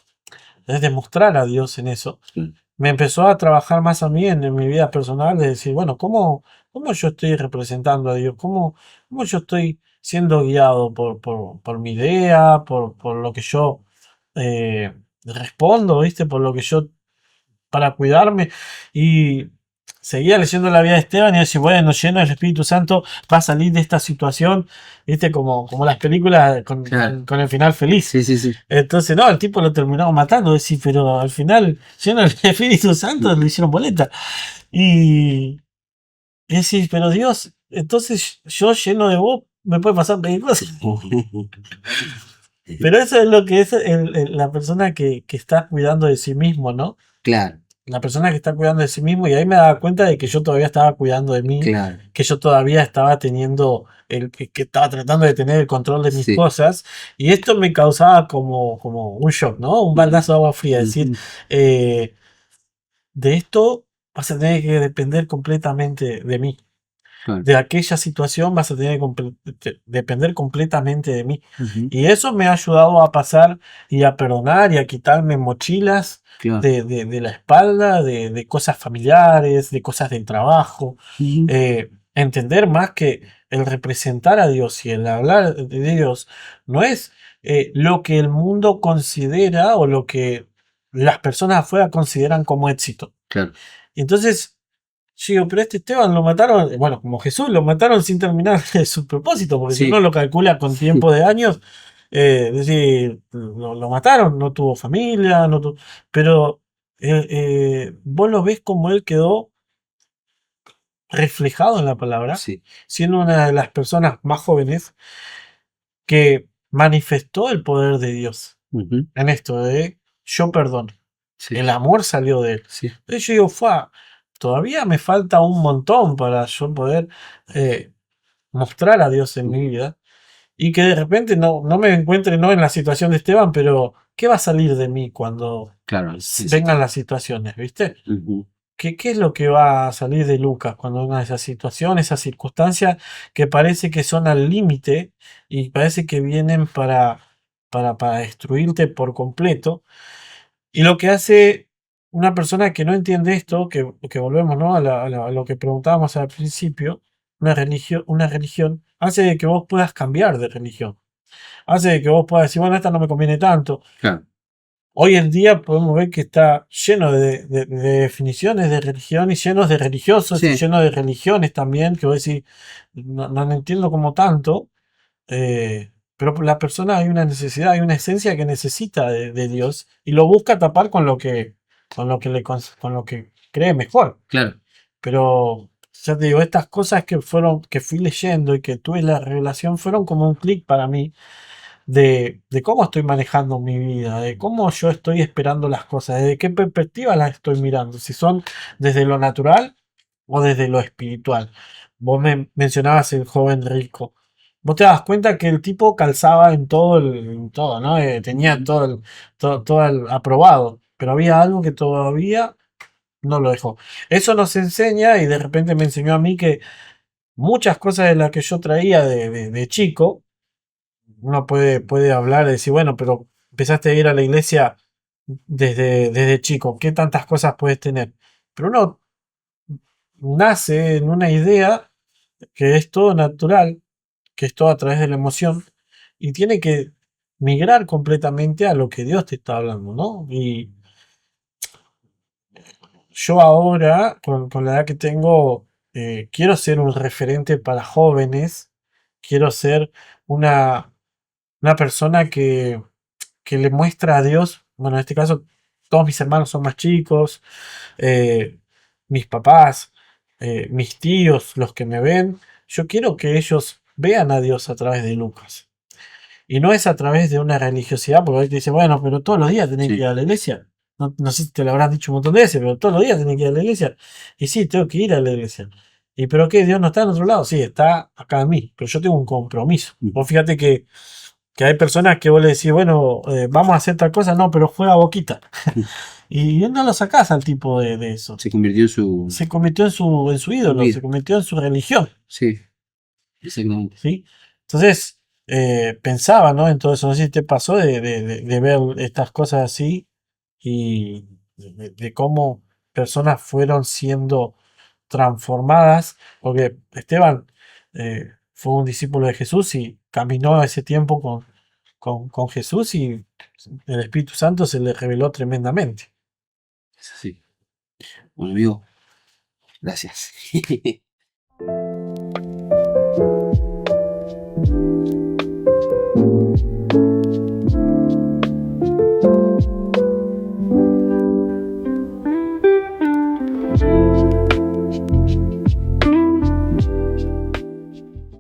Es demostrar a Dios en eso. Me empezó a trabajar más a mí en mi vida personal, de decir, bueno, ¿cómo yo estoy representando a Dios? ¿Cómo yo estoy siendo guiado por mi idea, por lo que yo respondo, ¿viste? Por lo que yo para cuidarme. Y seguía leyendo la vida de Esteban y decía, bueno, lleno del Espíritu Santo, va a salir de esta situación, ¿viste? Como las películas Claro. con el final feliz. Sí, sí, sí. Entonces, no, el tipo lo terminamos matando, decís, pero al final, lleno del Espíritu Santo, le hicieron boleta. Y, y decís, pero Dios, entonces yo lleno de vos, me puede pasar cualquier cosa. Pero eso es lo que es la persona que está cuidando de sí mismo, ¿no? Claro, La persona que está cuidando de sí mismo, y ahí me daba cuenta de que yo todavía estaba cuidando de mí, claro. que yo todavía estaba teniendo, que estaba tratando de tener el control de mis Sí. cosas, y esto me causaba como un shock, ¿no? Un baldazo de agua fría, decir, eh, de esto vas a tener que depender completamente de mí. Claro. De aquella situación vas a tener que depender completamente de mí. Ujú. Y eso me ha ayudado a pasar y a perdonar y a quitarme mochilas Claro. de la espalda, de cosas familiares, de cosas del trabajo. Ujú. Entender más que el representar a Dios y el hablar de Dios no es lo que el mundo considera o lo que las personas afuera consideran como éxito. Claro. Y entonces yo digo, pero este Esteban lo mataron, bueno, como Jesús, lo mataron sin terminar su propósito, porque si Sí. uno lo calcula con tiempo de años, es decir, lo mataron, no tuvo familia, pero vos lo ves como él quedó reflejado en la palabra, Sí. siendo una de las personas más jóvenes que manifestó el poder de Dios Ujú. en esto de yo perdono. Sí. El amor salió de él. Sí. Entonces yo digo, todavía me falta un montón para yo poder mostrar a Dios en mi vida y que de repente no me encuentre no en la situación de Esteban, pero ¿qué va a salir de mí cuando Claro. Sí, sí. vengan las situaciones, ¿viste? Ujú. ¿Qué es lo que va a salir de Lucas cuando vengan esas situaciones, esas circunstancias que parece que son al límite y parece que vienen para destruirte por completo? Y lo que hace una persona que no entiende esto, que volvemos, ¿no? A lo que preguntábamos al principio, una religión hace de que vos puedas cambiar de religión. Hace de que vos puedas decir, bueno, esta no me conviene tanto. Claro. Hoy en día podemos ver que está lleno de definiciones de religión y llenos de religiosos y Sí. lleno de religiones también, que vos decís, no entiendo como tanto. Pero la persona hay una necesidad, hay una esencia que necesita de Dios y lo busca tapar con lo que cree mejor. Claro. Pero ya te digo, estas cosas que fui leyendo y que tuve la revelación fueron como un clic para mí de cómo estoy manejando mi vida, de cómo yo estoy esperando las cosas, desde qué perspectiva las estoy mirando, si son desde lo natural o desde lo espiritual. Vos me mencionabas el joven rico. Vos te das cuenta que el tipo calzaba en todo, ¿no? Tenía todo el aprobado, pero había algo que todavía no lo dejó. Eso nos enseña y de repente me enseñó a mí que muchas cosas de las que yo traía de chico, uno puede hablar y decir, bueno, pero empezaste a ir a la iglesia desde chico, ¿qué tantas cosas puedes tener? Pero uno nace en una idea que es todo natural, que es todo a través de la emoción, y tiene que migrar completamente a lo que Dios te está hablando, ¿no? Y yo ahora, con la edad que tengo, quiero ser un referente para jóvenes quiero ser una persona que le muestra a Dios, bueno, en este caso todos mis hermanos son más chicos, mis papás, mis tíos, los que me ven, yo quiero que ellos vean a Dios a través de Lucas. Y no es a través de una religiosidad, porque hoy te dice, bueno, pero todos los días tenés que Sí. ir a la iglesia. No sé si te lo habrán dicho un montón de veces, pero todos los días tenés que ir a la iglesia. Y sí, tengo que ir a la iglesia. ¿Y pero qué? ¿Dios no está en otro lado? Sí, está acá en mí, pero yo tengo un compromiso. Vos fíjate que hay personas que vos le decís, bueno, vamos a hacer tal cosa, no, pero juega Boquita. Y no lo sacás al tipo de eso. Se convirtió en su... Se convirtió en su ídolo, vida. se convirtió en su religión. Sí, exactamente. ¿Sí? Entonces, pensaba, ¿no? En todo eso, no sé si te pasó de ver estas cosas así y de cómo personas fueron siendo transformadas, porque Esteban fue un discípulo de Jesús y caminó ese tiempo con Jesús y el Espíritu Santo se le reveló tremendamente. Es así. Bueno, amigo, gracias.